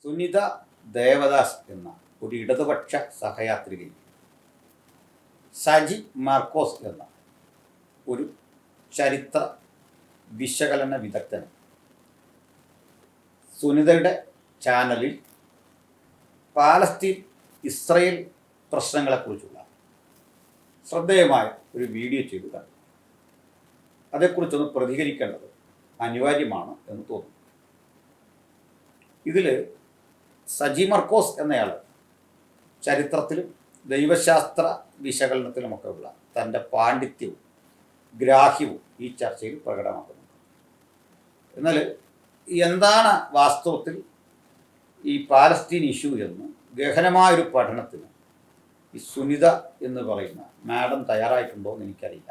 സുനിത ദേവദാസ് എന്ന ഒരു ഇടതുപക്ഷ സഹയാത്രികയും സജി മാർക്കോസ് എന്ന ഒരു ചരിത്ര വിശകലന വിദഗ്ധനും സുനിതയുടെ ചാനലിൽ പാലസ്തീൻ ഇസ്രയേൽ പ്രശ്നങ്ങളെക്കുറിച്ചുള്ള ശ്രദ്ധേയമായ ഒരു വീഡിയോ ചെയ്തു കണ്ടു. അതേക്കുറിച്ചൊന്ന് പ്രതികരിക്കേണ്ടത് അനിവാര്യമാണ് എന്ന് തോന്നുന്നു. ഇതിൽ സജി മർക്കോസ് എന്നയാൾ ചരിത്രത്തിലും ദൈവശാസ്ത്ര വിശകലനത്തിലുമൊക്കെ ഉള്ള തൻ്റെ പാണ്ഡിത്യവും ഗ്രാഹ്യവും ഈ ചർച്ചയിൽ പ്രകടമാക്കുന്നുണ്ട്. എന്നാൽ എന്താണ് വാസ്തവത്തിൽ ഈ പാലസ്തീൻ ഇഷ്യൂ എന്ന് ഗഹനമായൊരു പഠനത്തിന് ഈ സുനിത എന്ന് പറയുന്ന മാഡം തയ്യാറായിട്ടുണ്ടോ എന്ന് എനിക്കറിയില്ല.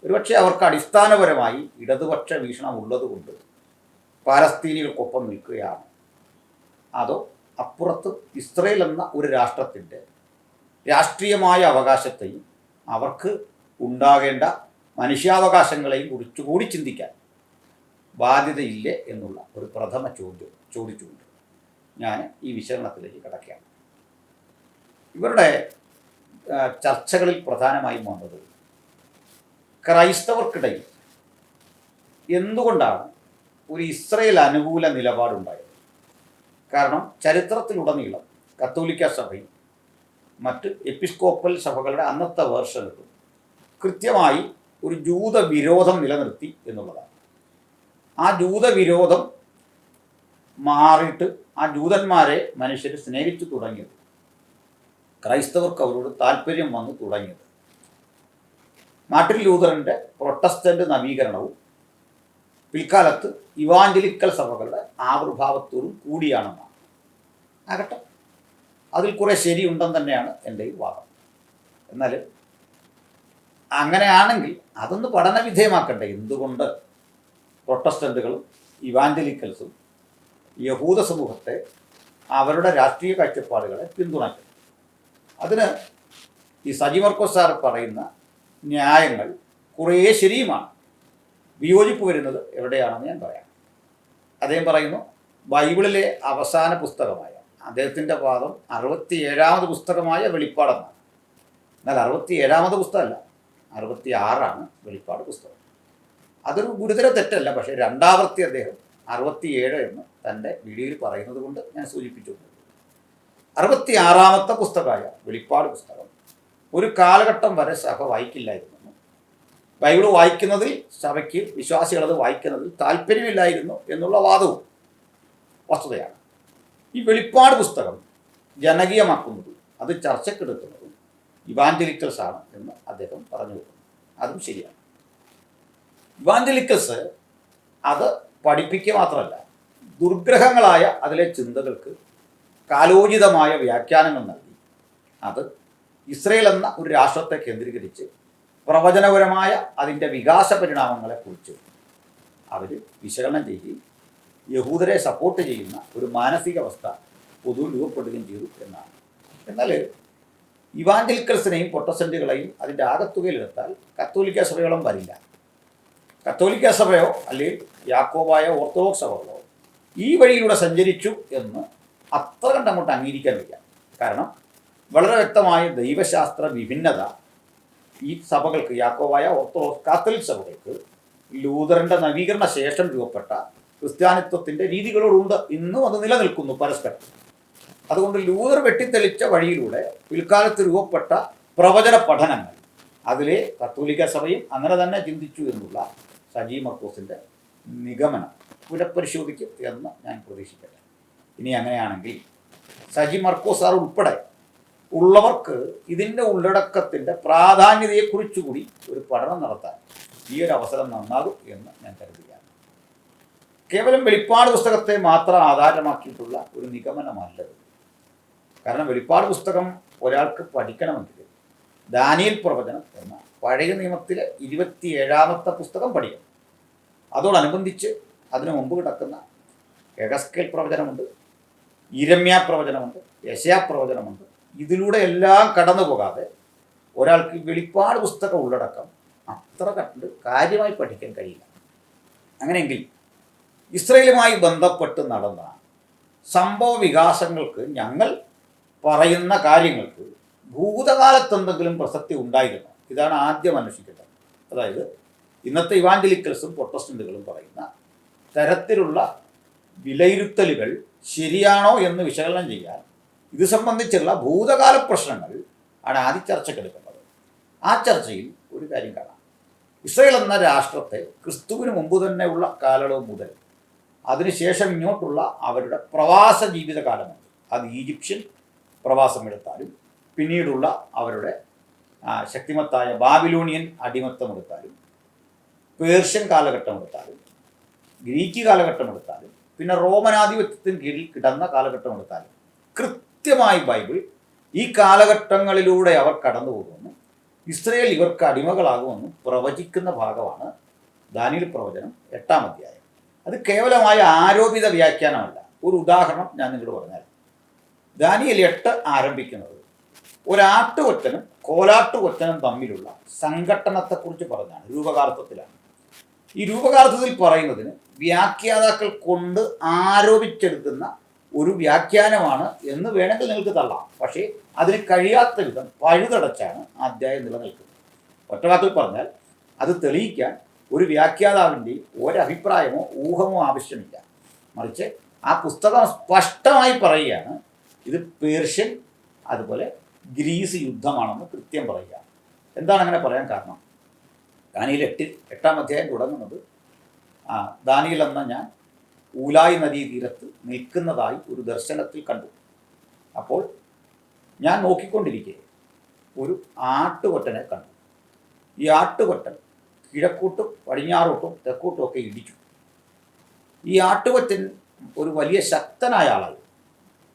ഒരുപക്ഷെ അവർക്ക് അടിസ്ഥാനപരമായി ഇടതുപക്ഷ വീക്ഷണം ഉള്ളതുകൊണ്ട് പാലസ്തീനികൾക്കൊപ്പം നിൽക്കുകയാണ്, അതോ അപ്പുറത്ത് ഇസ്രയേൽ എന്ന ഒരു രാഷ്ട്രത്തിൻ്റെ രാഷ്ട്രീയമായ അവകാശത്തെയും അവർക്ക് ഉണ്ടാകേണ്ട മനുഷ്യാവകാശങ്ങളെയും കുറിച്ചുകൂടി ചിന്തിക്കാൻ ബാധ്യതയില്ലേ എന്നുള്ള ഒരു പ്രഥമ ചോദ്യം ചോദിച്ചുകൊണ്ട് ഞാൻ ഈ വിശകലനത്തിലേക്ക് കടക്കുകയാണ്. ഇവരുടെ ചർച്ചകളിൽ പ്രധാനമായും വന്നത് ക്രൈസ്തവർക്കിടയിൽ എന്തുകൊണ്ടാണ് ഒരു ഇസ്രയേൽ അനുകൂല നിലപാടുണ്ടായത്. കാരണം ചരിത്രത്തിലുടനീളം കത്തോലിക്ക സഭയും മറ്റ് എപ്പിസ്കോപ്പൽ സഭകളുടെ അന്നത്തെ വേർഷനുകളും കൃത്യമായി ഒരു ജൂത വിരോധം നിലനിർത്തി എന്നുള്ളതാണ്. ആ ജൂതവിരോധം മാറിയിട്ട് ആ ജൂതന്മാരെ മനുഷ്യർ സ്നേഹിച്ചു തുടങ്ങിയത്, ക്രൈസ്തവർക്ക് അവരോട് താല്പര്യം വന്നു തുടങ്ങിയത് മാർട്ടിൻ ലൂതറിൻ്റെ പ്രൊട്ടസ്റ്റൻ്റ് നവീകരണവും പിൽക്കാലത്ത് ഇവാഞ്ചലിക്കൽ സഭകളുടെ ആവിർഭാവത്തോടും കൂടിയാണെന്നാണ്. ആകട്ടെ, അതിൽ കുറേ ശരിയുണ്ടെന്ന് തന്നെയാണ് എൻ്റെ ഈ വാദം. എന്നാൽ അങ്ങനെയാണെങ്കിൽ അതൊന്ന് പഠനവിധേയമാക്കണ്ടേ. എന്തുകൊണ്ട് പ്രൊട്ടസ്റ്റൻ്റുകളും ഇവാഞ്ചലിക്കൽസും യഹൂദ സമൂഹത്തെ അവരുടെ രാഷ്ട്രീയ കാഴ്ചപ്പാടുകളെ പിന്തുണയ്ക്കും? അതിന് ഈ സജി മർക്കോസ് സാർ പറയുന്ന ന്യായങ്ങൾ കുറേ ശരിയുമാണ്. വിയോജിപ്പ് വരുന്നത് എവിടെയാണെന്ന് ഞാൻ പറയാം. അദ്ദേഹം പറയുന്നു, ബൈബിളിലെ അവസാന പുസ്തകമായ, അദ്ദേഹത്തിൻ്റെ വാദം 67ാമത് പുസ്തകമായ വെളിപ്പാടെന്നാണ്. എന്നാൽ 67ാമത് പുസ്തകമല്ല, 66ആണ് വെളിപ്പാട് പുസ്തകം. അതൊരു ഗുരുതര തെറ്റല്ല, പക്ഷേ രണ്ടാവർത്തി അദ്ദേഹം 67 എന്ന് തൻ്റെ വീഡിയോയിൽ പറയുന്നത് കൊണ്ട് ഞാൻ സൂചിപ്പിച്ചു. 66ാമത്തെ പുസ്തകമായ വെളിപ്പാട് പുസ്തകം ഒരു കാലഘട്ടം വരെ സഭ വായിക്കില്ലായിരുന്നു. ബൈബിൾ വായിക്കുന്നതിൽ സഭയ്ക്ക്, വിശ്വാസികളത് വായിക്കുന്നതിൽ താല്പര്യമില്ലായിരുന്നു എന്നുള്ള വാദവും വസ്തുതയാണ്. ഈ വെളിപ്പാട് പുസ്തകം ജനകീയമാക്കുന്നതും അത് ചർച്ചക്കെടുക്കുന്നതും ഇവാഞ്ചലിക്കൽസ് ആണ് എന്ന് അദ്ദേഹം പറഞ്ഞു കൊടുക്കുന്നു. അതും ശരിയാണ്. ഇവാഞ്ചലിക്കൽസ് അത് പഠിപ്പിക്കുക മാത്രമല്ല, ദുർഗ്രഹങ്ങളായ അതിലെ ചിന്തകൾക്ക് കാലോചിതമായ വ്യാഖ്യാനങ്ങൾ നൽകി അത് ഇസ്രയേൽ എന്ന ഒരു രാഷ്ട്രത്തെ കേന്ദ്രീകരിച്ച് പ്രവചനപരമായ അതിൻ്റെ വികാസ പരിണാമങ്ങളെക്കുറിച്ച് അവർ വിശകലനം ചെയ്യുകയും യഹൂദരെ സപ്പോർട്ട് ചെയ്യുന്ന ഒരു മാനസികാവസ്ഥ പൊതുവിൽ രൂപപ്പെടുകയും ചെയ്തു എന്നാണ്. എന്നാൽ ഇവാഞ്ചലിക്കൽസിനെയും പ്രൊട്ടസ്റ്റന്റുകളെയും അതിൻ്റെ ആകത്തുകയിലെടുത്താൽ കത്തോലിക്ക സഭയോളം വരില്ല. കത്തോലിക്ക സഭയോ അല്ലെങ്കിൽ യാക്കോബായ ഓർത്തഡോക്സ് സഭകളോ ഈ വഴിയിലൂടെ സഞ്ചരിച്ചു എന്ന് അത്ര കണ്ട് അങ്ങോട്ട് അംഗീകരിക്കാൻ വയ്യ. കാരണം വളരെ വ്യക്തമായ ദൈവശാസ്ത്ര വിഭിന്നത ഈ സഭകൾക്ക്, യാക്കോബായ ഓർത്തഡോക്സ് കാത്തലിക് സഭകൾക്ക് ലൂതറിൻ്റെ നവീകരണ ശേഷം രൂപപ്പെട്ട ക്രിസ്ത്യാനിത്വത്തിൻ്റെ രീതികളോടുണ്ട്. ഇന്നും അത് നിലനിൽക്കുന്നു പരസ്പരം. അതുകൊണ്ട് ലൂതർ വെട്ടിത്തെളിച്ച വഴിയിലൂടെ പിൽക്കാലത്ത് രൂപപ്പെട്ട പ്രവചന പഠനങ്ങൾ അതിലെ കത്തോലിക്ക സഭയും അങ്ങനെ തന്നെ ചിന്തിച്ചു എന്നുള്ള സജി മർക്കോസിൻ്റെ നിഗമനം പുനഃപരിശോധിക്കും എന്ന് ഞാൻ പ്രതീക്ഷിക്കട്ടെ. ഇനി അങ്ങനെയാണെങ്കിൽ സജി മർക്കോസ് സാർ ഉൾപ്പെടെ ഉള്ളവർക്ക് ഇതിൻ്റെ ഉള്ളടക്കത്തിൻ്റെ പ്രാധാന്യതയെക്കുറിച്ചുകൂടി ഒരു പഠനം നടത്താൻ ഈ ഒരു അവസരം നന്നാകും എന്ന് ഞാൻ കരുതുകയാണ്. കേവലം വെളിപ്പാട് പുസ്തകത്തെ മാത്രം ആധാരമാക്കിയിട്ടുള്ള ഒരു നിഗമനമല്ലത്. കാരണം വെളിപ്പാട് പുസ്തകം ഒരാൾക്ക് പഠിക്കണമെങ്കിൽ ദാനിയേൽ പ്രവചനം എന്ന പഴയ നിയമത്തിലെ 27ാമത്തെ പുസ്തകം പഠിക്കണം. അതോടനുബന്ധിച്ച് അതിനു മുമ്പ് കിടക്കുന്ന എഹെസ്കേൽ പ്രവചനമുണ്ട്, യിരെമ്യാ പ്രവചനമുണ്ട്, യെശയ്യാ പ്രവചനമുണ്ട്. ഇതിലൂടെ എല്ലാം കടന്നു പോകാതെ ഒരാൾക്ക് വെളിപ്പാട് പുസ്തക ഉള്ളടക്കം അത്ര കണ്ട് കാര്യമായി പഠിക്കാൻ കഴിയില്ല. അങ്ങനെയെങ്കിൽ ഇസ്രയേലുമായി ബന്ധപ്പെട്ട് നടന്ന സംഭവ വികാസങ്ങൾക്ക്, ഞങ്ങൾ പറയുന്ന കാര്യങ്ങൾക്ക് ഭൂതകാലത്ത് എന്തെങ്കിലും പ്രസക്തി ഉണ്ടായിരുന്നു? ഇതാണ് ആദ്യം അന്വേഷിക്കേണ്ടത്. അതായത് ഇന്നത്തെ ഇവാഞ്ചലിക്കൽസും പ്രൊട്ടസ്റ്റന്റുകളും പറയുന്ന തരത്തിലുള്ള വിലയിരുത്തലുകൾ ശരിയാണോ എന്ന് വിശകലനം ചെയ്യാൻ ഇത് സംബന്ധിച്ചുള്ള ഭൂതകാല പ്രശ്നങ്ങൾ ആണ് ആദ്യ ചർച്ചക്കെടുക്കുന്നത്. ആ ചർച്ചയിൽ ഒരു കാര്യം കാണാം. ഇസ്രയേൽ എന്ന രാഷ്ട്രത്തെ ക്രിസ്തുവിന് മുമ്പ് തന്നെയുള്ള കാലയളവ് മുതൽ അതിനുശേഷം ഇങ്ങോട്ടുള്ള അവരുടെ പ്രവാസ ജീവിതകാലമുണ്ട്. അത് ഈജിപ്ഷ്യൻ പ്രവാസം എടുത്താലും പിന്നീടുള്ള അവരുടെ ശക്തിമത്തായ ബാബിലോണിയൻ അടിമത്തം എടുത്താലും പേർഷ്യൻ കാലഘട്ടം എടുത്താലും ഗ്രീക്ക് കാലഘട്ടം എടുത്താലും പിന്നെ റോമനാധിപത്യത്തിന് കീഴിൽ കിടന്ന കാലഘട്ടം എടുത്താലും കൃത്യമായി ബൈബിൾ ഈ കാലഘട്ടങ്ങളിലൂടെ അവർ കടന്നു പോകുമെന്നും ഇസ്രയേൽ ഇവർക്ക് അടിമകളാകുമെന്നും പ്രവചിക്കുന്ന ഭാഗമാണ് ദാനിയേൽ പ്രവചനം 8-ാം അധ്യായം. അത് കേവലമായ ആരോപിത വ്യാഖ്യാനമല്ല. ഒരു ഉദാഹരണം ഞാൻ നിങ്ങളോട് പറഞ്ഞാൽ, ദാനിയേൽ 8 ആരംഭിക്കുന്നത് ഒരാട്ടുകൊറ്റനും കോലാട്ടുകൊറ്റനും തമ്മിലുള്ള സംഘട്ടനത്തെക്കുറിച്ച് പറഞ്ഞാണ്, രൂപകാർത്ഥത്തിലാണ്. ഈ രൂപകാർത്ഥത്തിൽ പറയുന്നതിന് വ്യാഖ്യാതാക്കൾ കൊണ്ട് ആരോപിച്ചെടുക്കുന്ന ഒരു വ്യാഖ്യാനമാണ് എന്ന് വേണമെങ്കിൽ നിങ്ങൾക്ക് തള്ളാം. പക്ഷേ അതിന് കഴിയാത്ത വിധം പഴുതടച്ചാണ് അധ്യായം നിലനിൽക്കുന്നത്. ഒറ്റവാക്കിൽ പറഞ്ഞാൽ അത് തെളിയിക്കാൻ ഒരു വ്യാഖ്യാതാവിൻ്റെയും ഒരഭിപ്രായമോ ഊഹമോ ആവശ്യമില്ല. മറിച്ച് ആ പുസ്തകം സ്പഷ്ടമായി പറയുകയാണ് ഇത് പേർഷ്യൻ അതുപോലെ ഗ്രീസ് യുദ്ധമാണെന്ന് കൃത്യം പറയുക. എന്താണ് അങ്ങനെ പറയാൻ കാരണം? ദാനിയേൽ 8-ാം അധ്യായം തുടങ്ങുന്നത് ദാനിയേൽ എന്ന ഞാൻ ഊലായി നദീ തീരത്ത് നിൽക്കുന്നതായി ഒരു ദർശനത്തിൽ കണ്ടു. അപ്പോൾ ഞാൻ നോക്കിക്കൊണ്ടിരിക്കെ ഒരു ആട്ടുകൊറ്റനെ കണ്ടു. ഈ ആട്ടുകൊറ്റൻ കിഴക്കോട്ടും പടിഞ്ഞാറോട്ടും തെക്കോട്ടും ഒക്കെ ഇടിച്ചു. ഈ ആട്ടുകൊറ്റൻ ഒരു വലിയ ശക്തനായ ആളായിരുന്നു.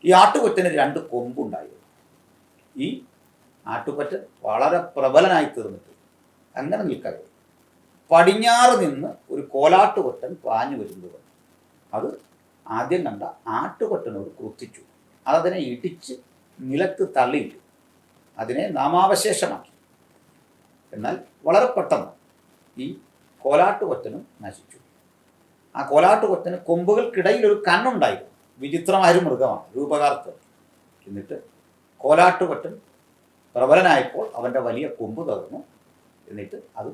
ഈ ആട്ടുകൊറ്റന് 2 കൊമ്പുണ്ടായിരുന്നു. ഈ ആട്ടുകൊറ്റൻ വളരെ പ്രബലനായി തീർന്നിട്ട് അങ്ങനെ നിൽക്കരുത്. പടിഞ്ഞാറ് നിന്ന് ഒരു കോലാട്ടുകൊറ്റൻ പാഞ്ഞു വരുന്നത് അത് ആദ്യം കണ്ട ആട്ടുകൊറ്റനോട് ക്രുദ്ധിച്ചു. അതതിനെ ഇടിച്ച് നിലത്ത് തള്ളിയിട്ടു. അതിനെ നാമാവശേഷമാക്കി. എന്നാൽ വളരെ പെട്ടെന്ന് ഈ കോലാട്ടുകൊറ്റനും നശിച്ചു. ആ കോലാട്ടുകൊറ്റന് കൊമ്പുകൾക്കിടയിൽ ഒരു കണ്ണുണ്ടായിരുന്നു. വിചിത്രമായൊരു മൃഗമാണ് രൂപകാർത്ഥം. എന്നിട്ട് കോലാട്ടുകൊറ്റൻ പ്രബലനായപ്പോൾ അവൻ്റെ വലിയ കൊമ്പ് തകർന്നു. എന്നിട്ട് അത്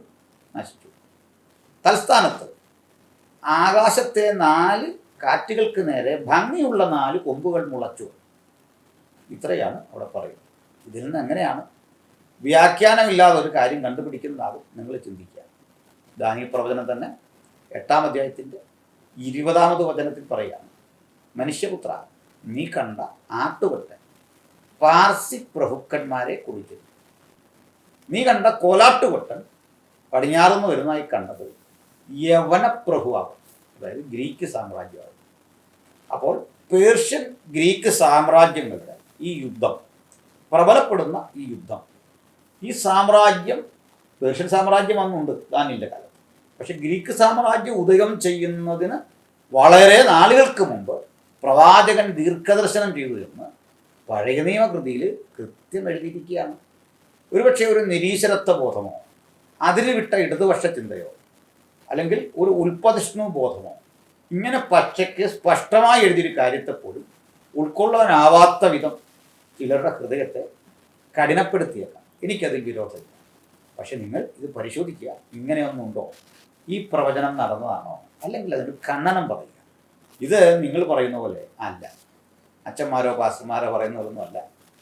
നശിച്ചു. തൽസ്ഥാനത്ത് ആകാശത്തെ 4 കാറ്റുകൾക്ക് നേരെ ഭംഗിയുള്ള 4 കൊമ്പുകൾ മുളച്ചു. ഇത്രയാണ് അവിടെ പറയുന്നത്. ഇതിൽ നിന്ന് എങ്ങനെയാണ് വ്യാഖ്യാനമില്ലാതെ ഒരു കാര്യം കണ്ടുപിടിക്കുന്നതാകും നിങ്ങൾ ചിന്തിക്കുക. ദാനിയേൽ പ്രവചനം തന്നെ 8-ാം അധ്യായത്തിൻ്റെ 20-ാമത് വചനത്തിൽ പറയുകയാണ്, മനുഷ്യപുത്ര, നീ കണ്ട ആട്ടുകൊറ്റൻ പാർസി പ്രഭുക്കന്മാരെ കുറിക്കുന്നു. നീ കണ്ട കോലാട്ടുകൊറ്റൻ പടിഞ്ഞാറുനിന്ന് വരുന്നതായി കണ്ടത് യവനപ്രഭുവാകും, അതായത് ഗ്രീക്ക് സാമ്രാജ്യമാകും. അപ്പോൾ പേർഷ്യൻ ഗ്രീക്ക് സാമ്രാജ്യങ്ങളുടെ ഈ യുദ്ധം, പ്രബലപ്പെടുന്ന ഈ യുദ്ധം, ഈ സാമ്രാജ്യം, പേർഷ്യൻ സാമ്രാജ്യം അന്നുണ്ട് ദാനിയേലിൻ്റെ കാലത്ത്. പക്ഷെ ഗ്രീക്ക് സാമ്രാജ്യം ഉദയം ചെയ്യുന്നതിന് വളരെ നാളുകൾക്ക് മുമ്പ് പ്രവാചകൻ ദീർഘദർശനം ചെയ്തു എന്ന് പഴയ നിയമകൃതിയിൽ കൃത്യം എഴുതിയിരിക്കുകയാണ്. ഒരുപക്ഷെ ഒരു നിരീശ്വരത്വ ബോധമോ അതിന് വിട്ട ഇടതുപക്ഷ ചിന്തയോ അല്ലെങ്കിൽ ഒരു ഉൽപ്പതിഷ്ണു ബോധമോ ഇങ്ങനെ പച്ചയ്ക്ക് സ്പഷ്ടമായി എഴുതിയൊരു കാര്യത്തെപ്പോലും ഉൾക്കൊള്ളാനാവാത്ത വിധം ചിലരുടെ ഹൃദയത്തെ കഠിനപ്പെടുത്തിയേക്കാം. എനിക്കതിൽ വിരോധമില്ല. പക്ഷെ നിങ്ങൾ ഇത് പരിശോധിക്കുക. ഇങ്ങനെയൊന്നുണ്ടോ? ഈ പ്രവചനം നടന്നതാണോ? അല്ലെങ്കിൽ അതിന് ഖണ്ഡനം പറയുക. ഇത് നിങ്ങൾ പറയുന്ന പോലെ അല്ല, അച്ഛന്മാരോ പാസ്റ്റർമാരോ പറയുന്നതൊന്നും അല്ല,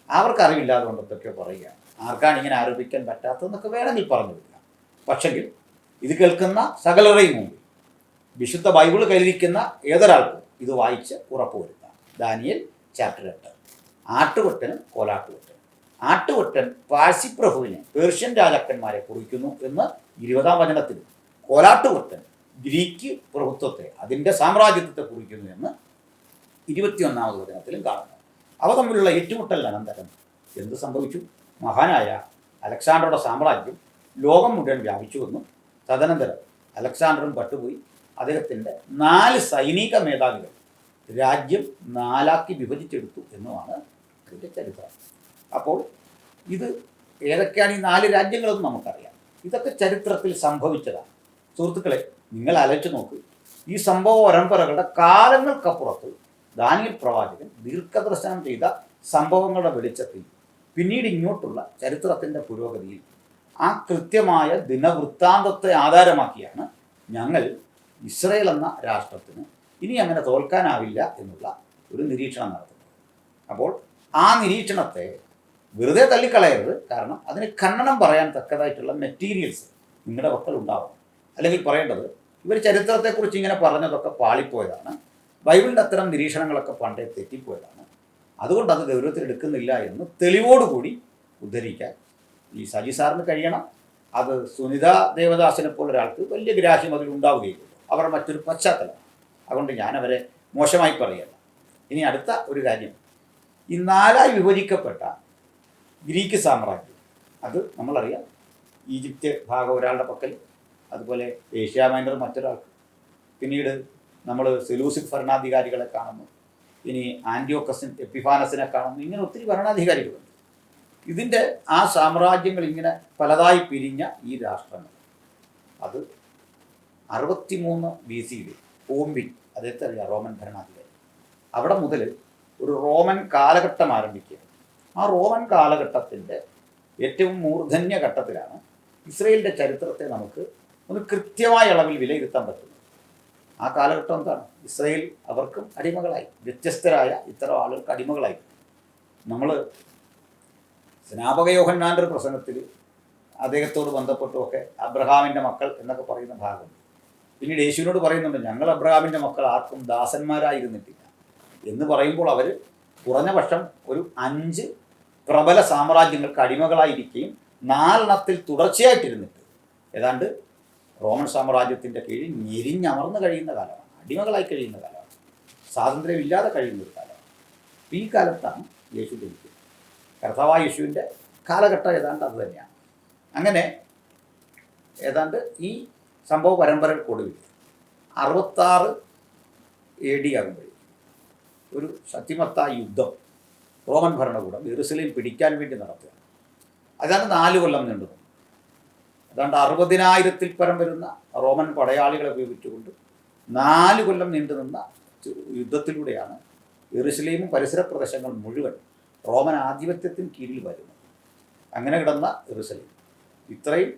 അവർക്കറിവില്ലാതെ കൊണ്ട് എന്തൊക്കെയോ പറയുക. ആർക്കാണ് ഇങ്ങനെ ആരോപിക്കാൻ പറ്റാത്തതെന്നൊക്കെ വേണമെങ്കിൽ പറഞ്ഞു വിടുക. പക്ഷെങ്കിൽ ഇത് കേൾക്കുന്ന സകലരുടെയും മുമ്പിൽ വിശുദ്ധ ബൈബിൾ കയ്യിലിരിക്കുന്ന ഏതൊരാൾക്കും ഇത് വായിച്ച് ഉറപ്പുവരുത്താം. ദാനിയേൽ ചാപ്റ്റർ 8. ആട്ടുകൊറ്റനും കോലാട്ടുകൊറ്റനും. ആട്ടുകൊറ്റൻ പാഴ്സി പ്രഭുവിനെ, പേർഷ്യൻ രാജാക്കന്മാരെ കുറിക്കുന്നു എന്ന് 20-ാം വചനത്തിലും, കോലാട്ടുകൊറ്റൻ ഗ്രീക്ക് പ്രഭുത്വത്തെ, അതിൻ്റെ സാമ്രാജ്യത്വത്തെ കുറിക്കുന്നു എന്ന് 21-ാമത് വചനത്തിലും കാണുന്നു. അവ തമ്മിലുള്ള ഏറ്റുമുട്ടൽ അനന്തരം എന്ത് സംഭവിച്ചു? മഹാനായ അലക്സാണ്ടറുടെ സാമ്രാജ്യം ലോകം മുഴുവൻ വ്യാപിച്ചുവെന്നും തദനന്തരം അലക്സാണ്ടറും പട്ടുപോയി അദ്ദേഹത്തിൻ്റെ 4 സൈനിക മേധാവികൾ രാജ്യം 4ആക്കി വിഭജിച്ചെടുത്തു എന്നുമാണ് ഇതിൻ്റെ ചരിത്രം. അപ്പോൾ ഇത് ഏതൊക്കെയാണ് ഈ 4 രാജ്യങ്ങളെന്ന് നമുക്കറിയാം. ഇതൊക്കെ ചരിത്രത്തിൽ സംഭവിച്ചതാണ്. സുഹൃത്തുക്കളെ, നിങ്ങൾ ആലോചിച്ച് നോക്ക്. ഈ സംഭവ പരമ്പരകളുടെ കാലങ്ങൾക്കപ്പുറത്ത് ദാനിയേൽ പ്രവാചകൻ ദീർഘദർശനം ചെയ്ത സംഭവങ്ങളുടെ വെളിച്ചത്തിൽ പിന്നീട് ഇങ്ങോട്ടുള്ള ചരിത്രത്തിൻ്റെ പുരോഗതിയിൽ ആ കൃത്യമായ ദിനവൃത്താന്തത്തെ ആധാരമാക്കിയാണ് ഞങ്ങൾ ഇസ്രയേൽ എന്ന രാഷ്ട്രത്തിന് ഇനി അങ്ങനെ തോൽക്കാനാവില്ല എന്നുള്ള ഒരു നിരീക്ഷണം നടത്തുന്നത്. അപ്പോൾ ആ നിരീക്ഷണത്തെ വെറുതെ തള്ളിക്കളയരുത്. കാരണം അതിന് ഖണ്ഡനം പറയാൻ തക്കതായിട്ടുള്ള മെറ്റീരിയൽസ് നിങ്ങളുടെ പക്കൽ ഉണ്ടാവണം. അല്ലെങ്കിൽ പറയേണ്ടത് ഇവർ ചരിത്രത്തെക്കുറിച്ച് ഇങ്ങനെ പറഞ്ഞതൊക്കെ പാളിപ്പോയതാണ്, ബൈബിളിൻ്റെ അത്തരം നിരീക്ഷണങ്ങളൊക്കെ പണ്ടേ തെറ്റിപ്പോയതാണ്, അതുകൊണ്ട് അത് ഗൗരവത്തിലെടുക്കുന്നില്ല എന്ന് തെളിവോടുകൂടി ഉദ്ധരിക്കാൻ ഈ സജി സാറിന് കഴിയണം. അത് സുനിത ദേവദാസിനെ പോലെ ഒരാൾക്ക് വലിയ ഗ്രാഹ്യം അതിലുണ്ടാവുകയുള്ളൂ. അവർ മറ്റൊരു പശ്ചാത്തലമാണ്. അതുകൊണ്ട് ഞാനവരെ മോശമായി പറയല്ല. ഇനി അടുത്ത ഒരു കാര്യം, ഈ 4 വിഭജിക്കപ്പെട്ട ഗ്രീക്ക് സാമ്രാജ്യം, അത് നമ്മളറിയാം. ഈജിപ്റ്റ് ഭാഗം ഒരാളുടെ പക്കൽ, അതുപോലെ ഏഷ്യ മൈനർ മറ്റൊരാൾക്ക്, പിന്നീട് നമ്മൾ സെലൂസിക് ഭരണാധികാരികളെ കാണുന്നു, ഇനി ആൻറ്റിയോക്കസിൻ എപ്പിഫാനസിനെ കാണുന്നു. ഇങ്ങനെ ഒത്തിരി ഭരണാധികാരികളുണ്ട്. ഇതിൻ്റെ ആ സാമ്രാജ്യങ്ങൾ ഇങ്ങനെ പലതായി പിരിഞ്ഞ ഈ രാഷ്ട്രങ്ങൾ, അത് 63 BC പോംബി, അദ്ദേഹത്തെ അറിയാം, റോമൻ ഭരണാധികാരി, അവിടെ മുതൽ ഒരു റോമൻ കാലഘട്ടം ആരംഭിക്കുക. ആ റോമൻ കാലഘട്ടത്തിൻ്റെ ഏറ്റവും മൂർധന്യ ഘട്ടത്തിലാണ് ഇസ്രയേലിൻ്റെ ചരിത്രത്തെ നമുക്ക് ഒന്ന് കൃത്യമായ അളവിൽ വിലയിരുത്താൻ പറ്റുന്നത്. ആ കാലഘട്ടം എന്താണ്? ഇസ്രയേൽ അവർക്കും അടിമകളായി, വ്യത്യസ്തരായ ഇത്തരം ആളുകൾക്ക് അടിമകളായി. നമ്മൾ സ്നാപക യോഹന്നാൻ്റെ ഒരു പ്രസംഗത്തിൽ അദ്ദേഹത്തോട് ബന്ധപ്പെട്ടുമൊക്കെ അബ്രഹാമിൻ്റെ മക്കൾ എന്നൊക്കെ പറയുന്ന ഭാഗം, പിന്നീട് യേശുവിനോട് പറയുന്നുണ്ട്, ഞങ്ങൾ അബ്രഹാമിൻ്റെ മക്കൾ ആർക്കും ദാസന്മാരായിരുന്നിട്ടില്ല എന്ന് പറയുമ്പോൾ അവർ കുറഞ്ഞ പക്ഷം ഒരു 5 പ്രബല സാമ്രാജ്യങ്ങൾക്ക് അടിമകളായിരിക്കുകയും 4 തുടർച്ചയായിട്ടിരുന്നിട്ട് ഏതാണ്ട് റോമൻ സാമ്രാജ്യത്തിൻ്റെ കീഴിൽ ഞെരിഞ്ഞമർന്ന് കഴിയുന്ന കാലമാണ്, അടിമകളായി കഴിയുന്ന കാലമാണ്, സ്വാതന്ത്ര്യമില്ലാതെ കഴിയുന്ന ഒരു കാലമാണ്. ഈ കാലത്താണ് യേശു ജനിക്കുന്നത്. കർത്താവായ യേശുവിൻ്റെ കാലഘട്ടം ഏതാണ്ട് അത് തന്നെയാണ്. അങ്ങനെ ഏതാണ്ട് ഈ സംഭവ പരമ്പരകൾക്കൊടുവിൽ 66 AD ആകുമ്പോഴേ ഒരു ശക്തിമത്തായ യുദ്ധം റോമൻ ഭരണകൂടം യെരുസലേം പിടിക്കാൻ വേണ്ടി നടത്തുകയാണ്. അതാണ് 4 കൊല്ലം നീണ്ടു. ഏതാണ്ട് 60,000-ൽ പരം വരുന്ന റോമൻ പടയാളികളെ ഉപയോഗിച്ചുകൊണ്ട് 4 കൊല്ലം നീണ്ടുനിന്ന യുദ്ധത്തിലൂടെയാണ് യെരുസലേമും പരിസര പ്രദേശങ്ങൾ മുഴുവൻ റോമൻ ആധിപത്യത്തിന് കീഴിൽ വരുന്നത്. അങ്ങനെ കിടന്ന യെരുസലേം ഇത്രയും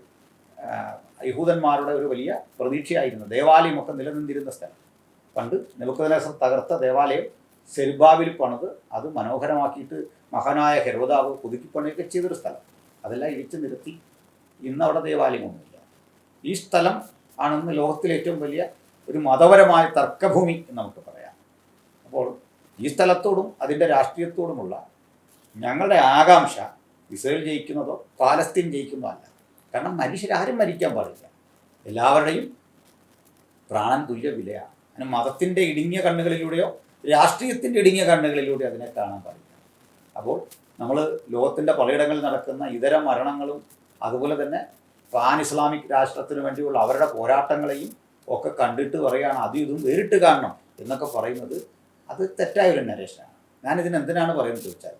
യഹൂദന്മാരുടെ ഒരു വലിയ പ്രതീക്ഷയായിരുന്നു. ദേവാലയമൊക്കെ നിലനിന്നിരുന്ന സ്ഥലം. പണ്ട് നെബൂഖദ്നേസർ തകർത്ത ദേവാലയം സെരുബ്ബാബേൽ പണിത് അത് മനോഹരമാക്കിയിട്ട് മഹാനായ ഹെരോദാവ് പുതുക്കിപ്പണിയൊക്കെ ചെയ്തൊരു സ്ഥലം. അതെല്ലാം ഇടിച്ചു നിരത്തി ഇന്ന് അവിടെ ദേവാലയമൊന്നുമില്ല. ഈ സ്ഥലം ആണെന്ന് ലോകത്തിലെ ഏറ്റവും വലിയ ഒരു മതപരമായ തർക്കഭൂമി എന്ന് നമുക്ക് പറയാം. അപ്പോൾ ഈ സ്ഥലത്തോടും അതിൻ്റെ രാഷ്ട്രീയത്തോടുമുള്ള ഞങ്ങളുടെ ആകാംക്ഷ ഇസ്രയേൽ ജയിക്കുന്നതോ പാലസ്തീൻ ജയിക്കുന്നതോ അല്ല. കാരണം മനുഷ്യരാരും മരിക്കാൻ പാടില്ല, എല്ലാവരുടെയും പ്രാണൻ തുല്യ വിലയാണ്. അതിന് മതത്തിൻ്റെ ഇടുങ്ങിയ കണ്ണുകളിലൂടെയോ രാഷ്ട്രീയത്തിൻ്റെ ഇടുങ്ങിയ കണ്ണുകളിലൂടെയോ അതിനെ കാണാൻ പാടില്ല. അപ്പോൾ നമ്മൾ ലോകത്തിൻ്റെ പലയിടങ്ങളിൽ നടക്കുന്ന ഇതര മരണങ്ങളും അതുപോലെ തന്നെ പാൻ ഇസ്ലാമിക് രാഷ്ട്രത്തിന് വേണ്ടിയുള്ള അവരുടെ പോരാട്ടങ്ങളെയും ഒക്കെ കണ്ടിട്ട് പറയുകയാണ് അതും ഇതും വേറിട്ട് കാണണം എന്നൊക്കെ പറയുന്നത് അത് തെറ്റായൊരു നരേഷനാണ്. ഞാനിതിന് എന്തിനാണ് പറയുന്നത് ചോദിച്ചാൽ,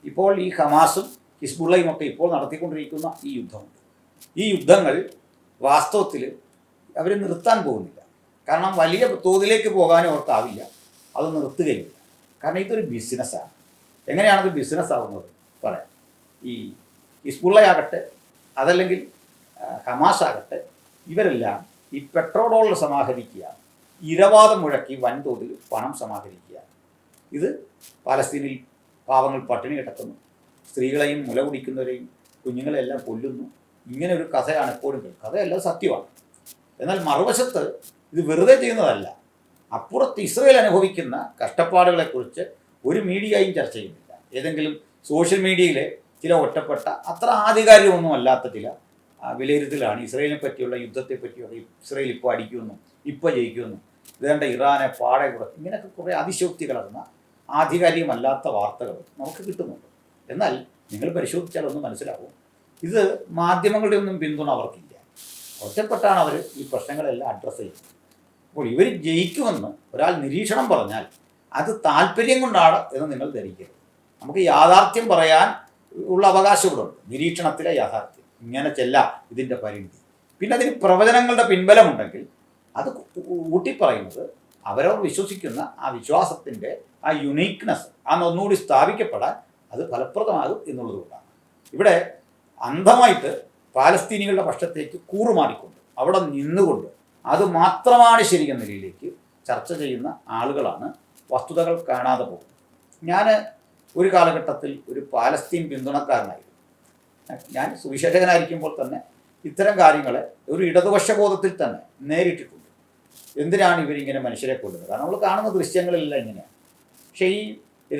ഇപ്പോൾ ഈ ഹമാസും ഹിസ്ബുള്ളയും ഒക്കെ ഇപ്പോൾ നടത്തിക്കൊണ്ടിരിക്കുന്ന ഈ യുദ്ധമുണ്ട്. ഈ യുദ്ധങ്ങൾ വാസ്തവത്തിൽ അവർ നിർത്താൻ പോകുന്നില്ല. കാരണം വലിയ തോതിലേക്ക് പോകാനും അവർക്കാവില്ല, അത് നിർത്തുകയില്ല. കാരണം ഇതൊരു ബിസിനസ്സാണ്. എങ്ങനെയാണത് ബിസിനസ് ആവുന്നത് പറയാം. ഈ ഹിസ്ബുള്ളയാകട്ടെ അതല്ലെങ്കിൽ ഹമാസ് ആകട്ടെ, ഇവരെല്ലാം ഈ പെട്രോൾ ഡോളർ സമാഹരിക്കുക, ഇരവാദം മുഴക്കി വൻതോതിൽ പണം സമാഹരിക്കുക. ഇത് പാലസ്തീനിൽ പാവങ്ങൾ പട്ടിണി കിടക്കുന്നു, സ്ത്രീകളെയും മുല കുടിക്കുന്നവരെയും കുഞ്ഞുങ്ങളെല്ലാം കൊല്ലുന്നു. ഇങ്ങനെ ഒരു കഥയാണ് എപ്പോഴും. കഥയെല്ലാം സത്യമാണ്. എന്നാൽ മറുവശത്ത് ഇത് വെറുതെ ചെയ്യുന്നതല്ല. അപ്പുറത്ത് ഇസ്രയേൽ അനുഭവിക്കുന്ന കഷ്ടപ്പാടുകളെക്കുറിച്ച് ഒരു മീഡിയയും ചർച്ച ചെയ്യുന്നില്ല. ഏതെങ്കിലും സോഷ്യൽ മീഡിയയിലെ ചില ഒറ്റപ്പെട്ട അത്ര ആധികാരികമൊന്നും അല്ലാത്ത ചില വിലയിരുത്തലാണ് ഇസ്രയേലിനെ പറ്റിയുള്ള യുദ്ധത്തെ പറ്റിയൊക്കെ. ഇസ്രയേൽ ഇപ്പോൾ അടിക്കുമെന്നും ഇപ്പോൾ ജയിക്കുമെന്നും ഇതേണ്ട ഇറാനെ പാടെ കുറച്ച് ഇങ്ങനെയൊക്കെ കുറേ അതിശോക്തി കലർന്ന ആധികാരികമല്ലാത്ത വാർത്തകൾ നമുക്ക് കിട്ടുന്നുണ്ട്. എന്നാൽ നിങ്ങൾ പരിശോധിച്ചാൽ ഒന്ന് മനസ്സിലാവും, ഇത് മാധ്യമങ്ങളുടെ ഒന്നും പിന്തുണ അവർക്കില്ല. ഒറ്റപ്പെട്ടാണ് അവർ ഈ പ്രശ്നങ്ങളെല്ലാം അഡ്രസ്സ് ചെയ്യുന്നത്. അപ്പോൾ ഇവർ ജയിക്കുമെന്ന് ഒരാൾ നിരീക്ഷണം പറഞ്ഞാൽ അത് താല്പര്യം കൊണ്ടാണ് എന്ന് നിങ്ങൾ ധരിക്കരുത്. നമുക്ക് യാഥാർത്ഥ്യം പറയാൻ ഉള്ള അവകാശങ്ങളുണ്ട്. നിരീക്ഷണത്തിലെ യാഥാർത്ഥ്യം ഇങ്ങനെ ചെല്ലാം ഇതിൻ്റെ പരിമിതി. പിന്നെ അതിന് പ്രവചനങ്ങളുടെ പിൻബലമുണ്ടെങ്കിൽ അത് ഊട്ടിപ്പറയുന്നത് അവരവർ വിശ്വസിക്കുന്ന ആ വിശ്വാസത്തിൻ്റെ ആ യുണീക്നെസ് ഒന്നുകൂടി സ്ഥാപിക്കപ്പെടാൻ അത് ഫലപ്രദമാകും എന്നുള്ളതുകൊണ്ടാണ് ഇവിടെ അന്ധമായിട്ട് പാലസ്തീനികളുടെ പക്ഷത്തേക്ക് കൂറുമാറിക്കൊണ്ട് അവിടെ നിന്നുകൊണ്ട് അത് മാത്രമാണ് ശരി എന്ന നിലയിലേക്ക് ചർച്ച ചെയ്യുന്ന ആളുകളാണ് വസ്തുതകൾ കാണാതെ പോകുന്നത്. ഞാൻ ഒരു കാലഘട്ടത്തിൽ ഒരു പാലസ്തീൻ പിന്തുണക്കാരനായിരുന്നു. ഞാൻ സുവിശേഷകനായിരിക്കുമ്പോൾ തന്നെ ഇത്തരം കാര്യങ്ങളെ ഒരു ഇടതുപക്ഷ ബോധത്തിൽ തന്നെ നേരിട്ടിട്ടുണ്ട്. എന്തിനാണ് ഇവരിങ്ങനെ മനുഷ്യരെ കൊല്ലുന്നത്? കാരണം നമ്മൾ കാണുന്ന ദൃശ്യങ്ങളെല്ലാം ഇങ്ങനെയാണ്. പക്ഷേ ഈ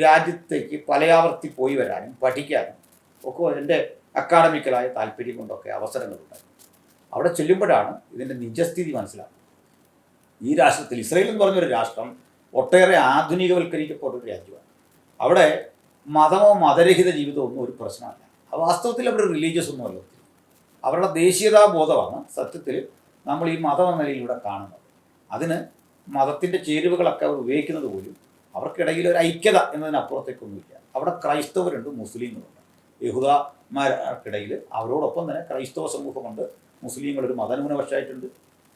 രാജ്യത്തേക്ക് പലയാവർത്തി പോയി വരാനും പഠിക്കാനും ഒക്കെ എൻ്റെ അക്കാഡമിക്കലായ താല്പര്യം കൊണ്ടൊക്കെ അവസരങ്ങളുണ്ടായി. അവിടെ ചെല്ലുമ്പോഴാണ് ഇതിൻ്റെ നിജസ്ഥിതി മനസ്സിലാക്കുന്നത്. ഈ രാഷ്ട്രത്തിൽ ഇസ്രയേൽ എന്ന് പറഞ്ഞൊരു രാഷ്ട്രം ഒട്ടേറെ ആധുനികവൽക്കരിക്കപ്പെട്ട ഒരു രാജ്യമാണ്. അവിടെ മതമോ മതരഹിത ജീവിതമോ ഒന്നും ഒരു പ്രശ്നമല്ല. വാസ്തവത്തിൽ അവർ റിലീജിയസ് ഒന്നുമല്ല. അവരുടെ ദേശീയതാബോധമാണ് സത്യത്തിൽ നമ്മൾ ഈ മതം എന്ന നിലയിലൂടെ കാണുന്നത്. അതിന് മതത്തിൻ്റെ ചേരുവകളൊക്കെ അവർ ഉപയോഗിക്കുന്നത് പോലും അവർക്കിടയിൽ ഒരു ഐക്യത എന്നതിനപ്പുറത്തേക്കൊന്നുമില്ല. അവിടെ ക്രൈസ്തവരുണ്ട്, മുസ്ലിങ്ങളുണ്ട്. യഹൂദന്മാർക്കിടയിൽ അവരോടൊപ്പം തന്നെ ക്രൈസ്തവ സമൂഹമുണ്ട്, മുസ്ലിങ്ങളൊരു മതന്യൂനപക്ഷമായിട്ടുണ്ട്.